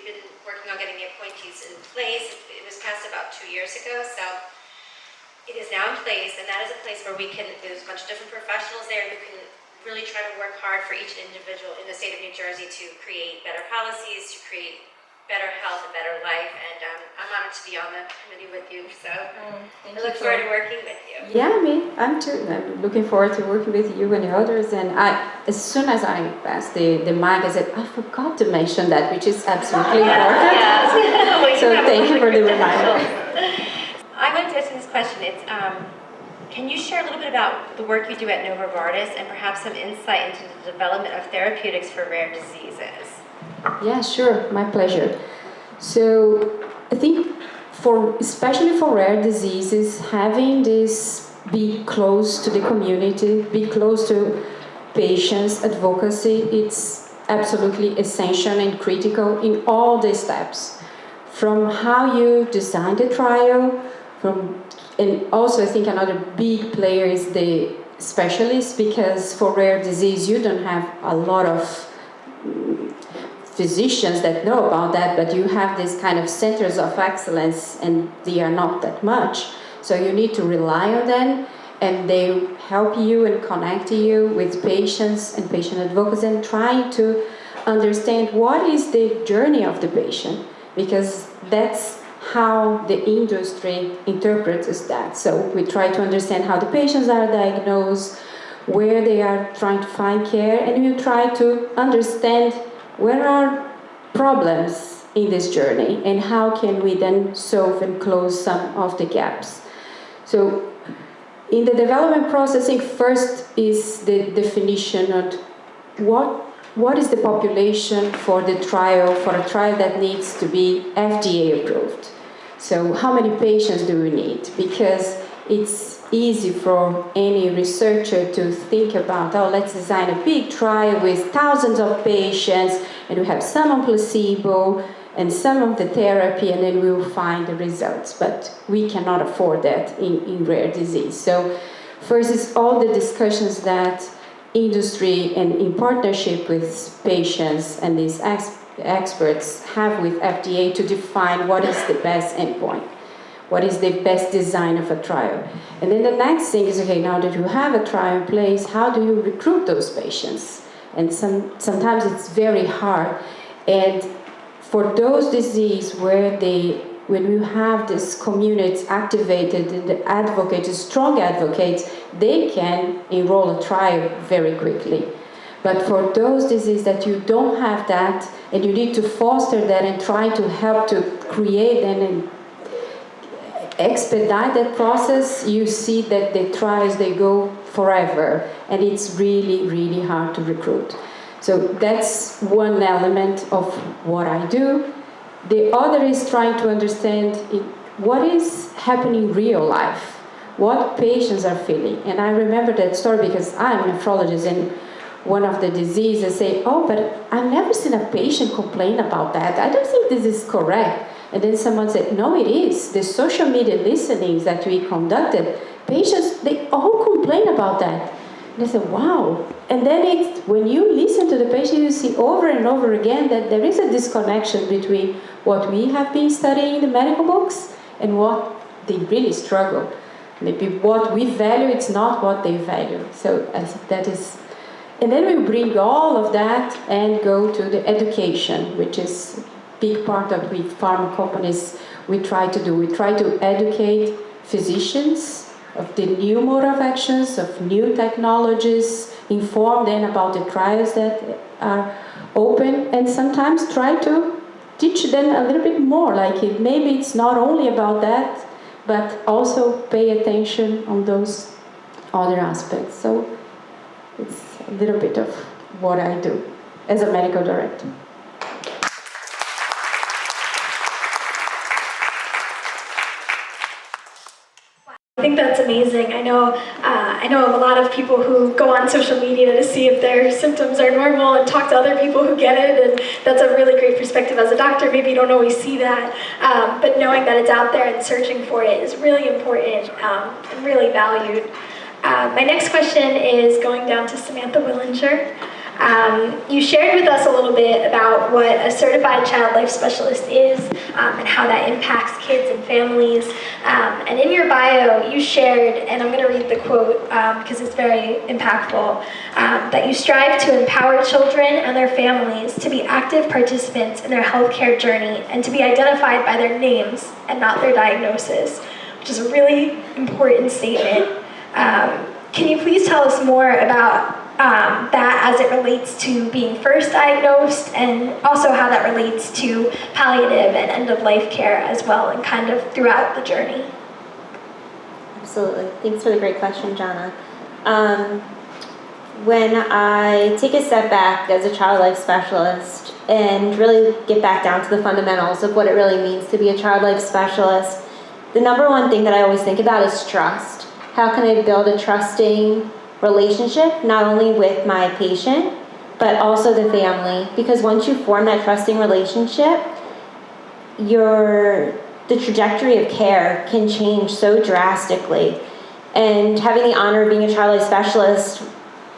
B: been working on getting the appointees in place. It was passed about 2 years ago, so it is now in place, and that is a place where there's a bunch of different professionals there who can really try to work hard for each individual in the state of New Jersey to create better policies, to create better health and better life, and I'm honored to be on the committee with you, so I look forward to working with you.
J: Yeah, I'm too. I'm looking forward to working with you and the others. And as soon as I passed the mic, I said, I forgot to mention that, which is absolutely important.
B: Yes.
J: So thank you for the reminder.
B: I wanted to ask you this question. It's, can you share a little bit about the work you do at Novartis and perhaps some insight into the development of therapeutics for rare diseases?
J: Yeah, sure, my pleasure. So I think especially for rare diseases, having this be close to the community, be close to patients, advocacy, it's absolutely essential and critical in all the steps. From how you design the trial, and also I think another big player is the specialist, because for rare disease you don't have a lot of physicians that know about that, but you have these kind of centers of excellence, and they are not that much. So you need to rely on them, and they help you and connect you with patients and patient advocates, and trying to understand what is the journey of the patient, because that's how the industry interprets that. So we try to understand how the patients are diagnosed, where they are trying to find care, and we try to understand where are problems in this journey and how can we then solve and close some of the gaps. So in the development process, I think first is the definition of what is the population for a trial that needs to be FDA approved. So how many patients do we need? Because it's easy for any researcher to think about, let's design a big trial with thousands of patients, and we have some on placebo and some of the therapy, and then we will find the results. But we cannot afford that in rare disease. So first is all the discussions that industry and in partnership with patients and these experts have with FDA to define what is the best endpoint. What is the best design of a trial? And then the next thing is, okay, now that you have a trial in place, how do you recruit those patients? And sometimes it's very hard. And for those diseases when you have this community activated and the advocates, strong advocates, they can enroll a trial very quickly. But for those diseases that you don't have that, and you need to foster that and try to help to create and expedite that process, you see that the trials, they go forever, and it's really, really hard to recruit. So that's one element of what I do. The other is trying to understand what is happening in real life, what patients are feeling. And I remember that story because I'm a nephrologist, and one of the diseases, say, oh, but I've never seen a patient complain about that. I don't think this is correct. And then someone said, no, it is. The social media listenings that we conducted, patients, they all complain about that. And I said, wow. And then when you listen to the patient, you see over and over again that there is a disconnection between what we have been studying in the medical books and what they really struggle. Maybe what we value, it's not what they value. So I think that is... And then we bring all of that and go to the education, which is a big part of what pharma companies we try to do. We try to educate physicians of the new mode of actions, of new technologies, inform them about the trials that are open, and sometimes try to teach them a little bit more. Like maybe it's not only about that, but also pay attention on those other aspects. So it's a little bit of what I do as a medical director.
A: I think that's amazing. I know of a lot of people who go on social media to see if their symptoms are normal and talk to other people who get it, and that's a really great perspective as a doctor. Maybe you don't always see that, but knowing that it's out there and searching for it is really important and really valued. My next question is going down to Samantha Willinger. You shared with us a little bit about what a certified child life specialist is and how that impacts kids and families. And in your bio, you shared, and I'm going to read the quote because it's very impactful, that you strive to empower children and their families to be active participants in their healthcare journey and to be identified by their names and not their diagnosis, which is a really important statement. Can you please tell us more about that as it relates to being first diagnosed, and also how that relates to palliative and end-of-life care as well, and kind of throughout the journey?
G: Absolutely. Thanks for the great question, Jana. When I take a step back as a child life specialist and really get back down to the fundamentals of what it really means to be a child life specialist, the number one thing that I always think about is trust. How can I build a trusting relationship, not only with my patient, but also the family? Because once you form that trusting relationship, the trajectory of care can change so drastically. And having the honor of being a child life specialist,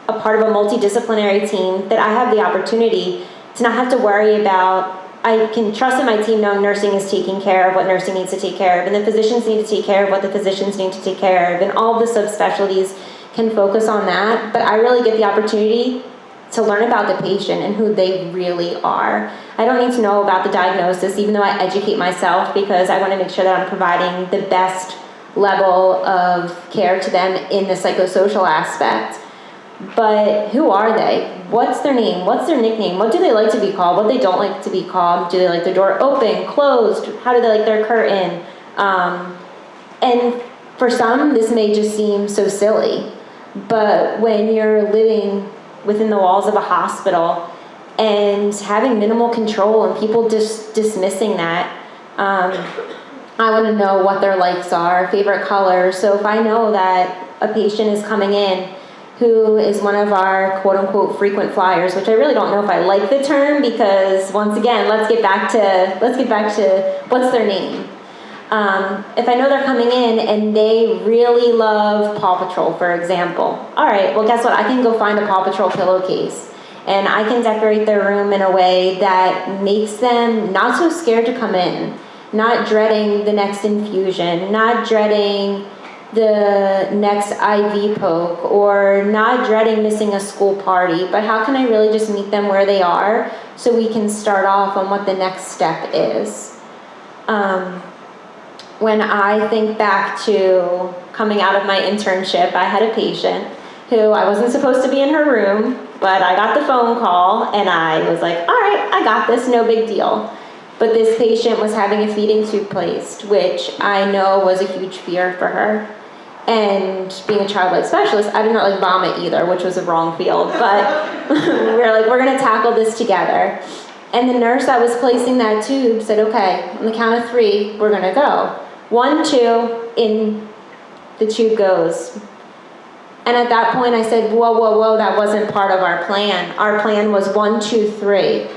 G: a part of a multidisciplinary team, that I have the opportunity to not have to worry about, I can trust in my team knowing nursing is taking care of what nursing needs to take care of, and the physicians need to take care of what the physicians need to take care of, and all the subspecialties can focus on that. But I really get the opportunity to learn about the patient and who they really are. I don't need to know about the diagnosis, even though I educate myself, because I want to make sure that I'm providing the best level of care to them in the psychosocial aspect. But who are they? What's their name? What's their nickname? What do they like to be called? What they don't like to be called? Do they like their door open, closed? How do they like their curtain? And for some, this may just seem so silly, but when you're living within the walls of a hospital and having minimal control and people just dismissing that, I want to know what their likes are, favorite colors. So if I know that a patient is coming in who is one of our quote-unquote frequent flyers, which I really don't know if I like the term, because once again, let's get back to what's their name. If I know they're coming in and they really love Paw Patrol, for example, all right, well, guess what? I can go find a Paw Patrol pillowcase, and I can decorate their room in a way that makes them not so scared to come in, not dreading the next infusion, not dreading the next IV poke, or not dreading missing a school party, but how can I really just meet them where they are so we can start off on what the next step is. When I think back to coming out of my internship, I had a patient who I wasn't supposed to be in her room, but I got the phone call and I was like, all right, I got this, no big deal. But this patient was having a feeding tube placed, which I know was a huge fear for her. And being a child life specialist, I did not like vomit either, which was a wrong field, but we were like, we're gonna tackle this together. And the nurse that was placing that tube said, okay, on the count of 3, we're gonna go. 1, 2, in the tube goes. And at that point I said, whoa, whoa, whoa, that wasn't part of our plan. Our plan was 1, 2, 3.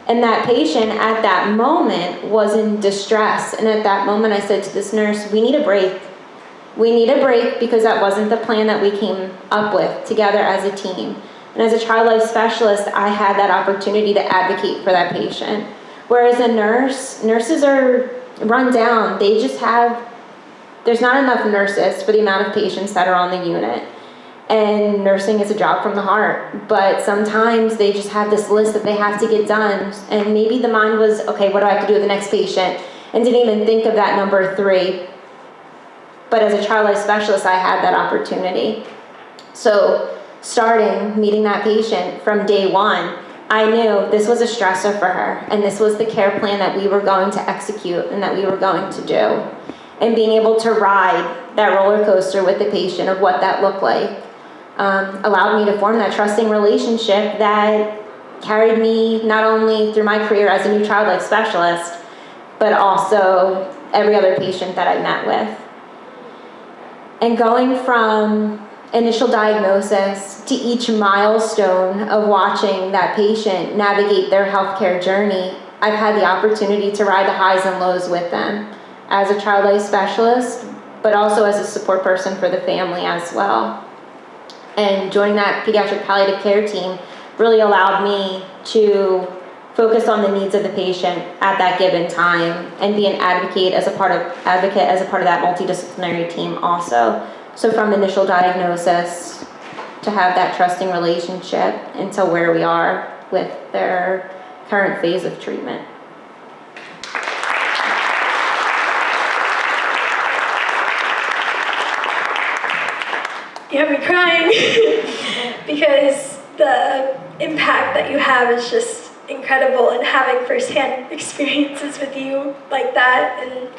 G: And that patient at that moment was in distress. And at that moment I said to this nurse, we need a break. We need a break because that wasn't the plan that we came up with together as a team. And as a child life specialist, I had that opportunity to advocate for that patient. Whereas a nurses are run down. They just there's not enough nurses for the amount of patients that are on the unit. And nursing is a job from the heart. But sometimes they just have this list that they have to get done. And maybe the mind was, okay, what do I have to do with the next patient? And didn't even think of that number 3. But as a child life specialist, I had that opportunity. So meeting that patient from day 1, I knew this was a stressor for her. And this was the care plan that we were going to execute and that we were going to do. And being able to ride that roller coaster with the patient of what that looked like allowed me to form that trusting relationship that carried me not only through my career as a new child life specialist, but also every other patient that I met with. And going from initial diagnosis to each milestone of watching that patient navigate their healthcare journey, I've had the opportunity to ride the highs and lows with them as a child life specialist, but also as a support person for the family as well. And joining that pediatric palliative care team really allowed me to focus on the needs of the patient at that given time and be an advocate as a part of that multidisciplinary team also. So from initial diagnosis to have that trusting relationship until where we are with their current phase of treatment.
A: You have me crying because the impact that you have is just incredible, and having firsthand experiences with you like that, and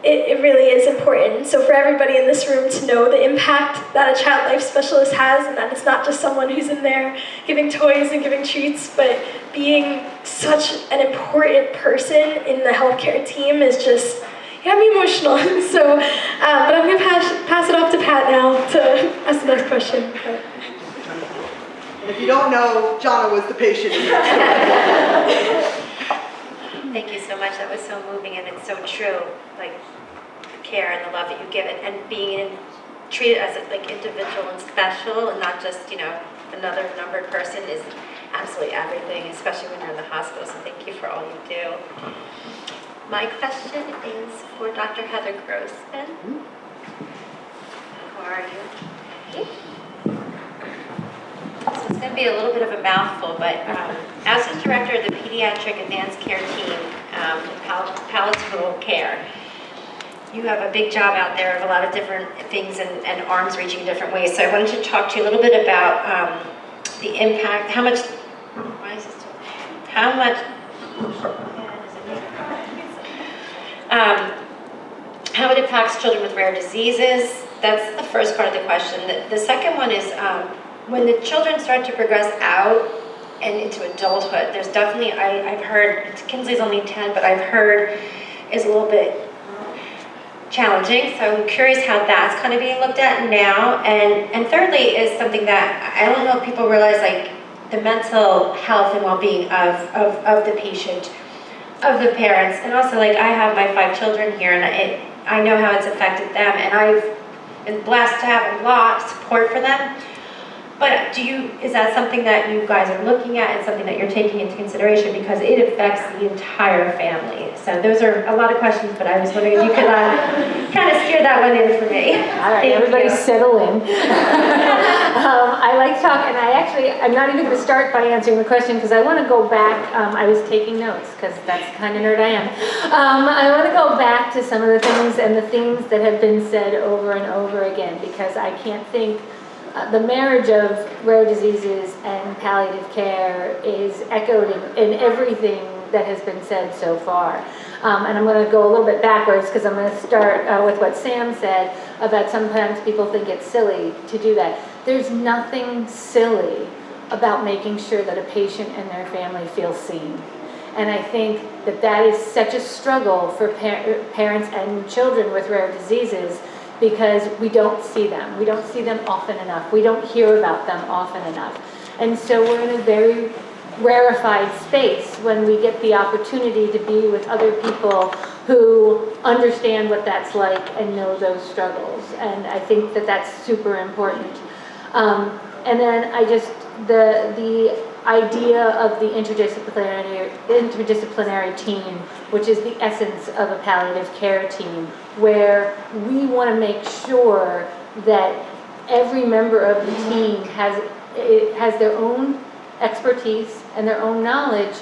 A: it really is important. So for everybody in this room to know the impact that a child life specialist has, and that it's not just someone who's in there giving toys and giving treats, but being such an important person in the healthcare team is just, you have me emotional. So, but I'm going to pass it off to Pat now to ask the next question.
C: And if you don't know, Jonna was the patient.
B: Thank you so much. That was so moving, and it's so true. Like the care and the love that you give it, and being treated as like individual and special, and not just another numbered person is absolutely everything, especially when you're in the hospital. So thank you for all you do. My question is for Dr. Heather Grossman. How are you? So it's going to be a little bit of a mouthful, but as the director of the Pediatric Advanced Care Team in palliative care, you have a big job out there of a lot of different things and arms reaching different ways. So I wanted to talk to you a little bit about the impact, how it impacts children with rare diseases. That's the first part of the question. The second one is when the children start to progress out and into adulthood, there's definitely, I've heard, Kinsley's only 10, but I've heard is a little bit challenging. So I'm curious how that's kind of being looked at now. And thirdly is something that I don't know if people realize, like the mental health and well-being of the patient, of the parents, and also like I have my 5 children here, and I know how it's affected them, and I've been blessed to have a lot of support for them. But is that something that you guys are looking at and something that you're taking into consideration, because it affects the entire family? So those are a lot of questions, but I was wondering if you could kind of steer that one in for me.
D: All right, everybody settle in. I like talking, I'm not even going to start by answering the question because I want to go back. I was taking notes because that's the kind of nerd I am. I want to go back to some of the things and the things that have been said over and over again, because I can't think. The marriage of rare diseases and palliative care is echoed in everything that has been said so far. And I'm going to go a little bit backwards because I'm going to start with what Sam said about sometimes people think it's silly to do that. There's nothing silly about making sure that a patient and their family feel seen. And I think that is such a struggle for parents and children with rare diseases because we don't see them. We don't see them often enough. We don't hear about them often enough. And so we're in a very rarefied space when we get the opportunity to be with other people who understand what that's like and know those struggles. And I think that that's super important. And then the idea of the interdisciplinary team, which is the essence of a palliative care team, where we want to make sure that every member of the team has their own expertise and their own knowledge,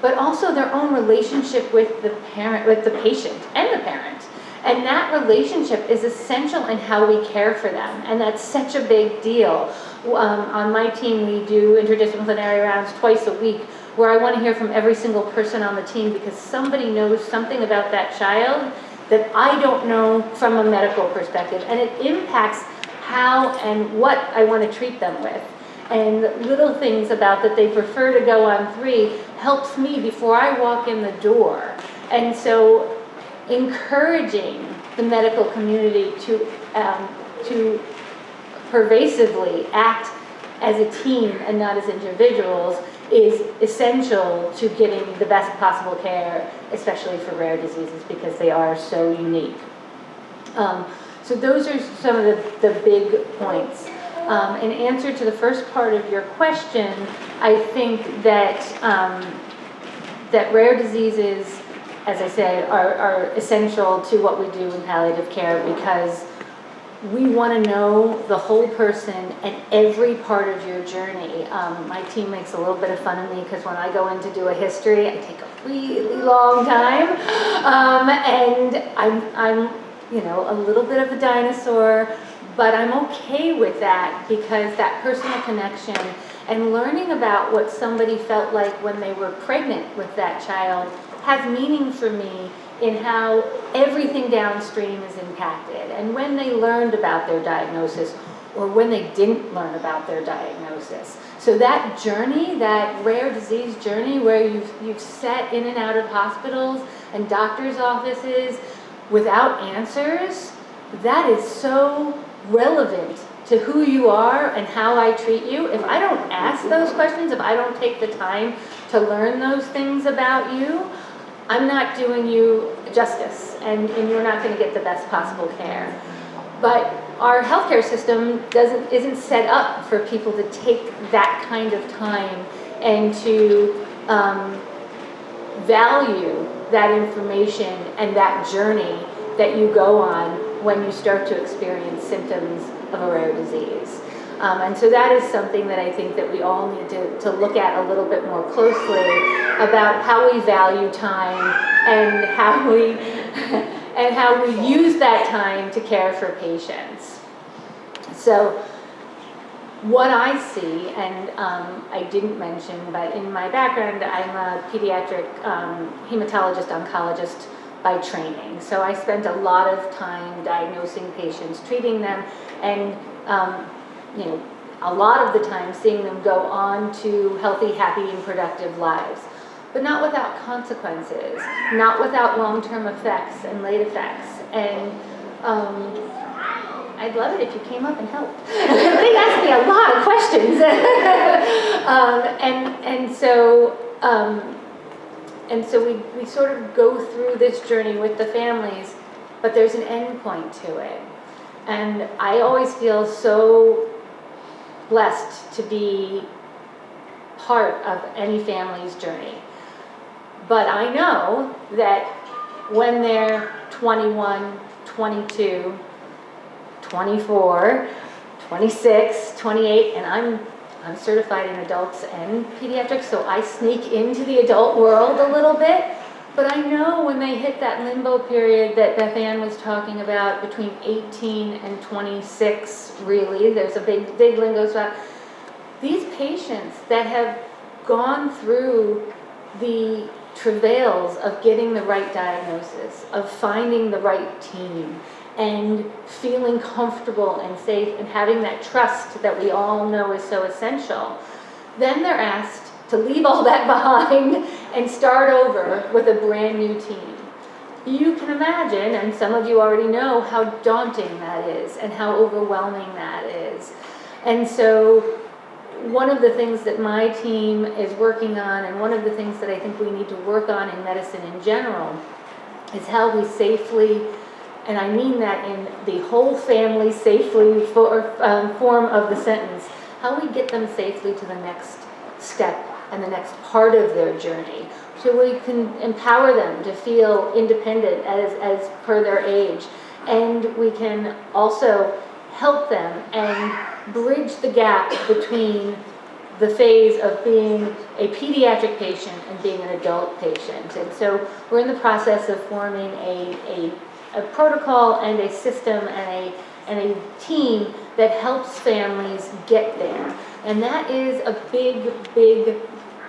D: but also their own relationship with the parent, with the patient and the parent. And that relationship is essential in how we care for them. And that's such a big deal. On my team, we do interdisciplinary rounds twice a week, where I want to hear from every single person on the team, because somebody knows something about that child that I don't know from a medical perspective. And it impacts how and what I want to treat them with. And little things about that they prefer to go on 3 helps me before I walk in the door. And so encouraging the medical community to pervasively act as a team and not as individuals is essential to getting the best possible care, especially for rare diseases, because they are so unique. So those are some of the big points. In answer to the first part of your question, I think that that rare diseases, as I said, are essential to what we do in palliative care, because we want to know the whole person and every part of your journey. My team makes a little bit of fun of me, because when I go in to do a history, I take a really long time, and I'm a little bit of a dinosaur. But I'm okay with that, because that personal connection and learning about what somebody felt like when they were pregnant with that child has meaning for me in how everything downstream is impacted. And when they learned about their diagnosis, or when they didn't learn about their diagnosis. So that journey, that rare disease journey, where you've sat in and out of hospitals and doctors' offices without answers, that is so relevant to who you are and how I treat you. If I don't ask those questions, if I don't take the time to learn those things about you, I'm not doing you justice, and you're not going to get the best possible care. But our healthcare system isn't set up for people to take that kind of time and to value that information and that journey that you go on when you start to experience symptoms of a rare disease. And so that is something that I think that we all need to look at a little bit more closely, about how we value time and how we use that time to care for patients. So what I see, and I didn't mention, but in my background, I'm a pediatric hematologist oncologist by training. So I spent a lot of time diagnosing patients, treating them, and a lot of the time seeing them go on to healthy, happy, and productive lives. But not without consequences, not without long-term effects and late effects. And I'd love it if you came up and helped. They asked me a lot of questions. And so we sort of go through this journey with the families, but there's an end point to it. And I always feel so blessed to be part of any family's journey. But I know that when they're 21, 22, 24, 26, 28, and I'm certified in adults and pediatrics, so I sneak into the adult world a little bit. But I know when they hit that limbo period that Beth Ann was talking about, between 18 and 26, really, there's a big limbo spot. These patients that have gone through the travails of getting the right diagnosis, of finding the right team, and feeling comfortable and safe and having that trust that we all know is so essential, then they're asked to leave all that behind and start over with a brand new team. you can imagine, and some of you already know, how daunting that is and how overwhelming that is. And so one of the things that my team is working on, and one of the things that I think we need to work on in medicine in general, is how we safely, and I mean that in the whole family safely form of the sentence, how we get them safely to the next step and the next part of their journey, so we can empower them to feel independent as per their age, and we can also help them and bridge the gap between the phase of being a pediatric patient and being an adult patient. And so we're in the process of forming a protocol and a system and a team that helps families get there. And that is a big, big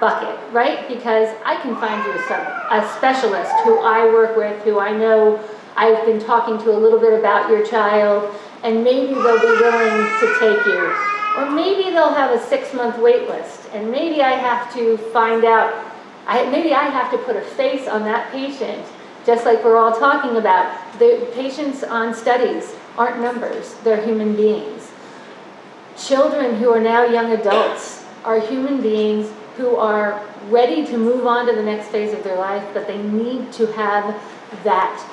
D: bucket, right? Because I can find you a specialist who I work with, who I know I've been talking to a little bit about your child, and maybe they'll be willing to take you. Or maybe they'll have a 6-month wait list, and maybe I have to find out, maybe I have to put a face on that patient, just like we're all talking about. The patients on studies aren't numbers, they're human beings. Children who are now young adults are human beings who are ready to move on to the next phase of their life, but they need to have that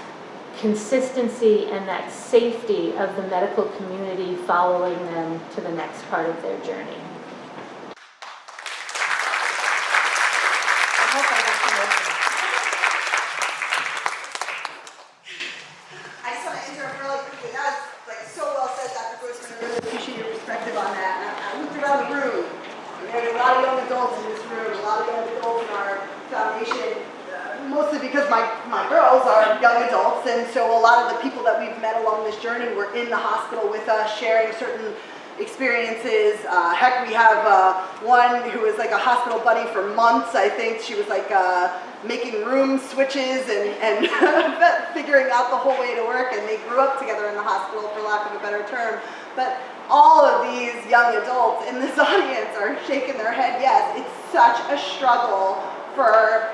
D: consistency and that safety of the medical community following them to the next part of their journey.
C: I just want to interrupt really quickly. That was like so well said, Dr. Grossman. I really appreciate your perspective on that. And I looked around the room, and there's a lot of young adults in this room, a lot of young adults in our foundation, mostly because my girls are young adults, and so a lot of the people that we've met along this journey were in the hospital with us, sharing certain experiences. Heck, we have one who was like a hospital buddy for months. I think she was like making room switches and figuring out the whole way to work, and they grew up together in the hospital, for lack of a better term. But all of these young adults in this audience are shaking their head yes. It's such a struggle for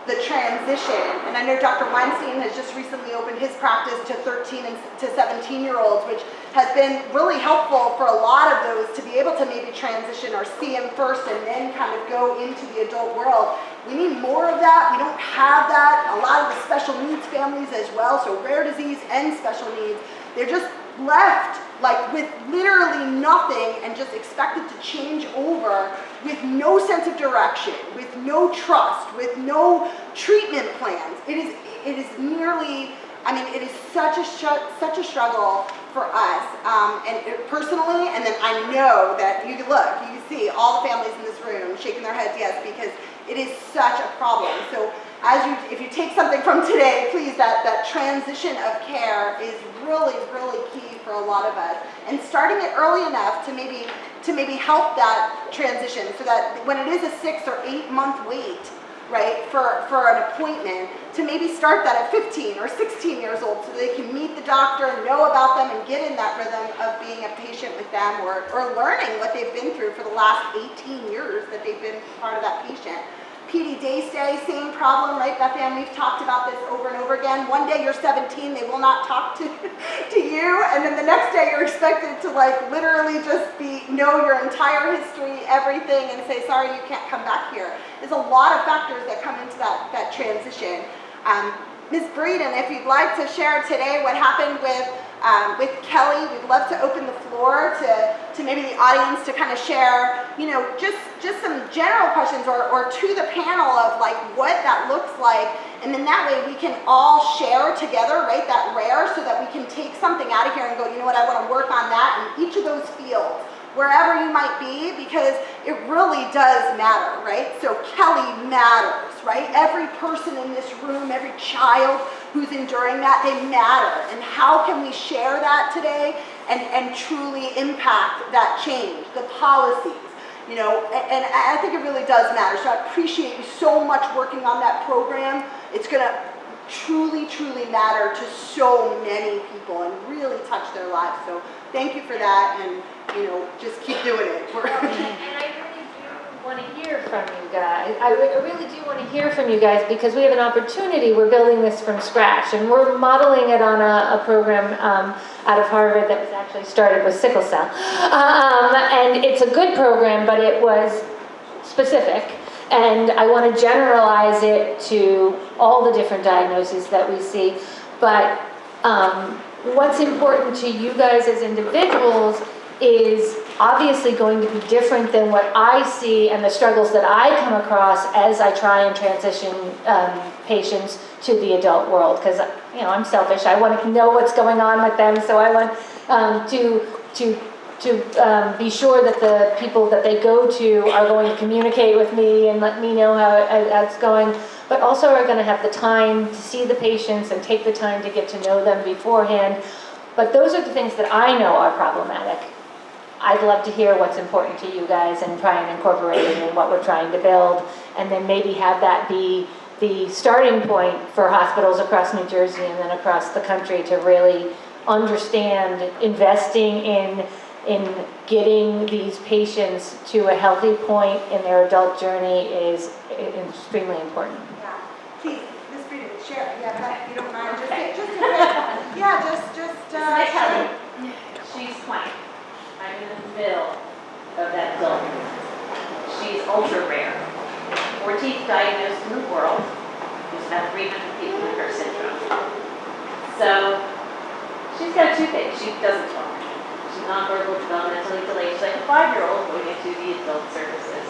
C: the transition. And I know Dr. Weinstein has just recently opened his practice to 13 and to 17-year-olds, which has been really helpful for a lot of those to be able to maybe transition or see him first and then kind of go into the adult world. We need more of that. We don't have that. A lot of the special needs families as well, so rare disease and special needs, they're just left like with literally nothing and just expected to change over with no sense of direction, with no trust, with no treatment plans. It is nearly, I mean, it is such a struggle for us, personally, and then I know that you can see all the families in this room shaking their heads yes, because it is such a problem. So if you take something from today, please, that transition of care is really, really key for a lot of us. And starting it early enough to maybe help that transition, so that when it is a 6 or 8 month wait, right, for an appointment, to maybe start that at 15 or 16 years old, so they can meet the doctor, know about them, and get in that rhythm of being a patient with them, or learning what they've been through for the last 18 years that they've been part of that patient. PD day stay, same problem, right, Beth Ann? We've talked about this over and over again. One day you're 17, they will not talk to you, and then the next day you're expected to like literally just know your entire history, everything, and say, sorry, you can't come back here. There's a lot of factors that come into that transition. Ms. Breeden, if you'd like to share today what happened with Kelly, we'd love to open the floor to maybe the audience to kind of share, just some general questions or to the panel of like what that looks like. And then that way we can all share together, right, that rare, so that we can take something out of here and go, you know what, I want to work on that in each of those fields, wherever you might be, because it really does matter, right? So Kelly matters, right? Every person in this room, every child who's enduring that, they matter. And how can we share that today and truly impact that change, the policies, and I think it really does matter. So I appreciate you so much working on that program. It's going to truly, truly matter to so many people and really touch their lives. So thank you for that, and just keep doing it.
D: And I really do want to hear from you guys. I really do want to hear from you guys because we have an opportunity. We're building this from scratch, and we're modeling it on a program out of Harvard that was actually started with sickle cell. And it's a good program, but it was specific. And I want to generalize it to all the different diagnoses that we see. But what's important to you guys as individuals is obviously going to be different than what I see and the struggles that I come across as I try and transition patients to the adult world. Because, you know, I'm selfish. I want to know what's going on with them, so I want to be sure that the people that they go to are going to communicate with me and let me know how it's going, but also are going to have the time to see the patients and take the time to get to know them beforehand. But those are the things that I know are problematic. I'd love to hear what's important to you guys and try and incorporate it in what we're trying to build, and then maybe have that be the starting point for hospitals across New Jersey and then across the country to really understand investing in getting these patients to a healthy point in their adult journey is extremely important.
C: Yeah, please, Ms. Frieden, share, yeah, if you don't mind,
B: Okay.
C: just
B: Hi, Kelly. She's 20. I'm in the middle of that adult. She's ultra rare. 14th diagnosed in the world. There's about 300 people with her syndrome. So she's got two things. She doesn't talk. She's nonverbal, developmentally delayed. She's like a 5-year-old going into the adult services.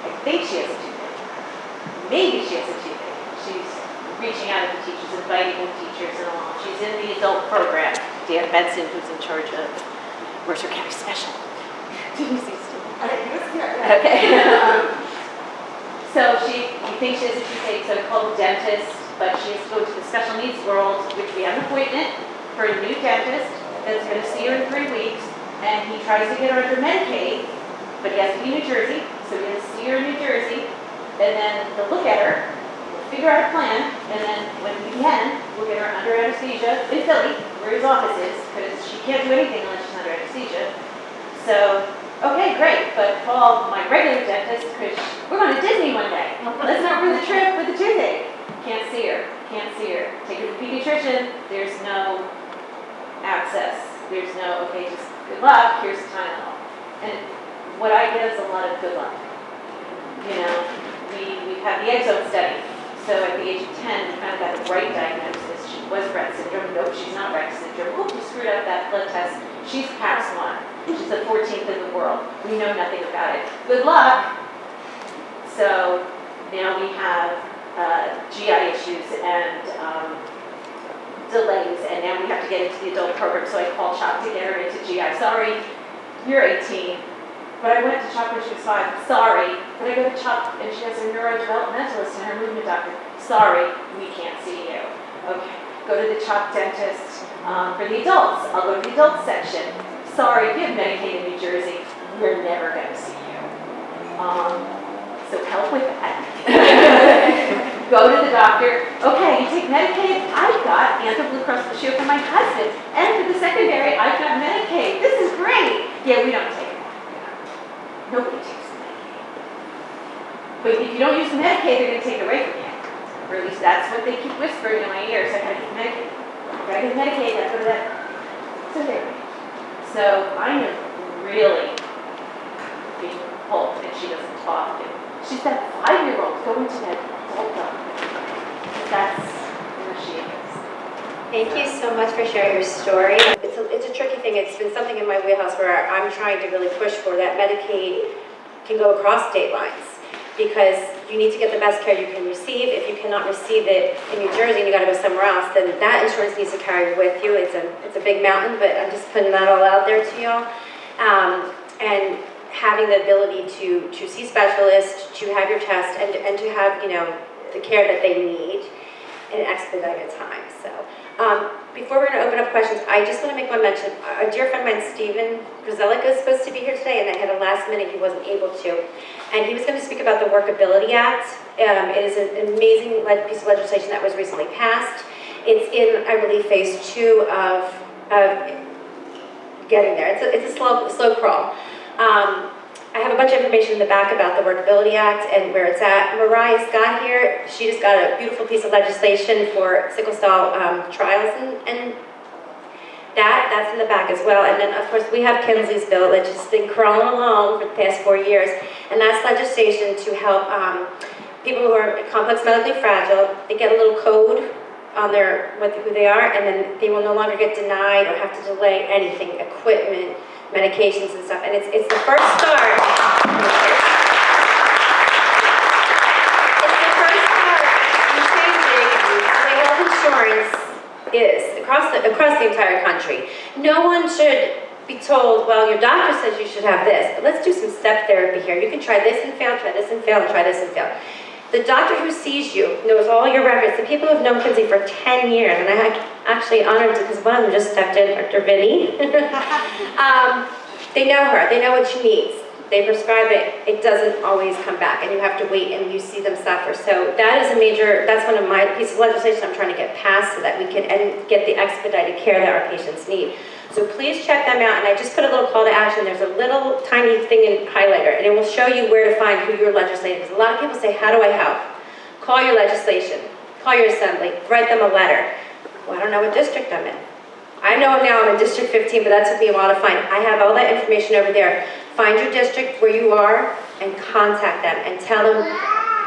B: I think she has a toothache. Maybe she has a toothache. She's reaching out to the teachers, inviting the teachers and all. She's in the adult program. Dan Benson, who's in charge of Mercer County Special. Did you see Steve?
C: He was here, yeah.
B: Okay. So we think she has a toothache, so I called the dentist, but she has to go to the special needs world, which we have an appointment for a new dentist that's going to see her in 3 weeks, and he tries to get her under Medicaid, but he has to be New Jersey, so we're going to see her in New Jersey, and then they'll look at her, we'll figure out a plan, and then when we can, we'll get her under anesthesia in Philly, where his office is, because she can't do anything unless she's under anesthesia. So, okay, great, but call my regular dentist, because we're going to Disney one day. Let's not ruin the trip with the toothache. Can't see her. Take her to the pediatrician. There's no access. There's no, okay, just good luck, here's the Tylenol. And what I get is a lot of good luck. You know, we have the exome study. So at the age of 10, we found out the right diagnosis. She was Rett syndrome. Nope, she's not Rett syndrome. Oop, we screwed up that blood test. She's PAX1. She's the 14th in the world. We know nothing about it. Good luck. So now we have GI issues and delays, and now we have to get into the adult program. So I called CHOP to get her into GI. Sorry, you're 18. But I went to CHOP when she was 5. Sorry. But I go to CHOP and she has her neurodevelopmentalist and her movement doctor. Sorry, we can't see you. Okay. Go to the CHOP dentist for the adults. I'll go to the adult section. Sorry, if you have Medicaid in New Jersey, we're never going to see you. So help with that. Go to the doctor. Okay, you take Medicaid. I've got anti-glucose ratio for my husband. And for the secondary, I've got Medicaid. This is great. Yeah, we don't take it. Nobody takes the Medicaid. But if you don't use the Medicaid, they're going to take it away from you. Or at least that's what they keep whispering in my ear. So I gotta get Medicaid. Gotta get Medicaid. Gotta go to that. So there. So I am really being pulled, and she doesn't talk. And she's that 5-year-old going to that adult doctor. That's where she is. Thank you so much for sharing your story. It's a tricky thing. It's been something in my wheelhouse where I'm trying to really push for that Medicaid can go across state lines, because you need to get the best care you can receive. If you cannot receive it in New Jersey and you got to go somewhere else, then that insurance needs to carry with you. It's a big mountain, but I'm just putting that all out there to y'all. And having the ability to see specialists, to have your test, and to have, you know, the care that they need in an expedited time. So before we're going to open up questions, I just want to make one mention. A dear friend of mine, Stephen Griselica, is supposed to be here today, and I had a last minute, he wasn't able to. And he was going to speak about the Workability Act. It is an amazing piece of legislation that was recently passed. It's in, I believe, phase 2 of getting there. It's a slow crawl. I have a bunch of information in the back about the Workability Act and where it's at. Mariah's got here, she just got a beautiful piece of legislation for sickle cell trials and that's in the back as well. And then of course we have Kinsley's bill that's just been crawling along for the past 4 years. And that's legislation to help people who are complex medically fragile. They get a little code on their who they are, and then they will no longer get denied or have to delay anything, equipment, medications and stuff. And it's the first start. It's the first start in changing the way health insurance is across the entire country. No one should be told, well, your doctor says you should have this, but let's do some step therapy here. You can try this and fail, try this and fail, and try this and fail. The doctor who sees you knows all your records. The people who have known Kinsey for 10 years, and I actually honored it because one of them just stepped in, Dr. Vinny. They know her, they know what she needs. They prescribe it, it doesn't always come back, and you have to wait and you see them suffer. So that is that's one of my pieces of legislation I'm trying to get passed so that we can get the expedited care that our patients need. So please check them out, and I just put a little call to action. There's a little tiny thing in highlighter, and it will show you where to find who your legislator is. A lot of people say, how do I help? Call your legislation, call your assembly, write them a letter. Well, I don't know what district I'm in. I know now I'm in District 15, but that took me a while to find. I have all that information over there. Find your district where you are and contact them and tell them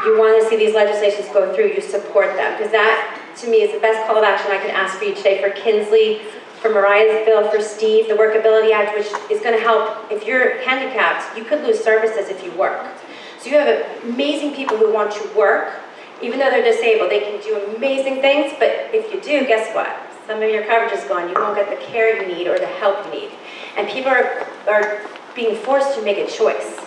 B: you want to see these legislations go through, you support them. Because that, to me, is the best call of action I can ask for you today for Kinsley, for Mariah's bill, for Steve, the Workability Act, which is going to help. If you're handicapped, you could lose services if you work. So you have amazing people who want to work. Even though they're disabled, they can do amazing things, but if you do, guess what? Some of your coverage is gone. You won't get the care you need or the help you need. And people are being forced to make a choice.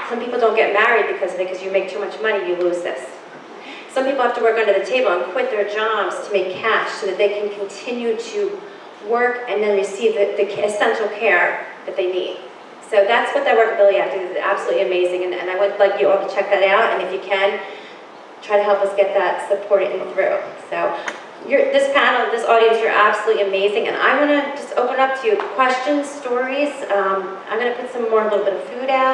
B: Some people don't get married because of it, because you make too much money, you lose this. Some people have to work under the table and quit their jobs to make cash so that they can continue to work and then receive the essential care that they need. So that's what that Workability Act is. It's absolutely amazing, and I would like you all to check that out, and if you can, try to help us get that supported and through. So this panel, this audience, you're absolutely amazing, and I want to just open up to questions, stories. I'm going to put some more, a little bit of food out.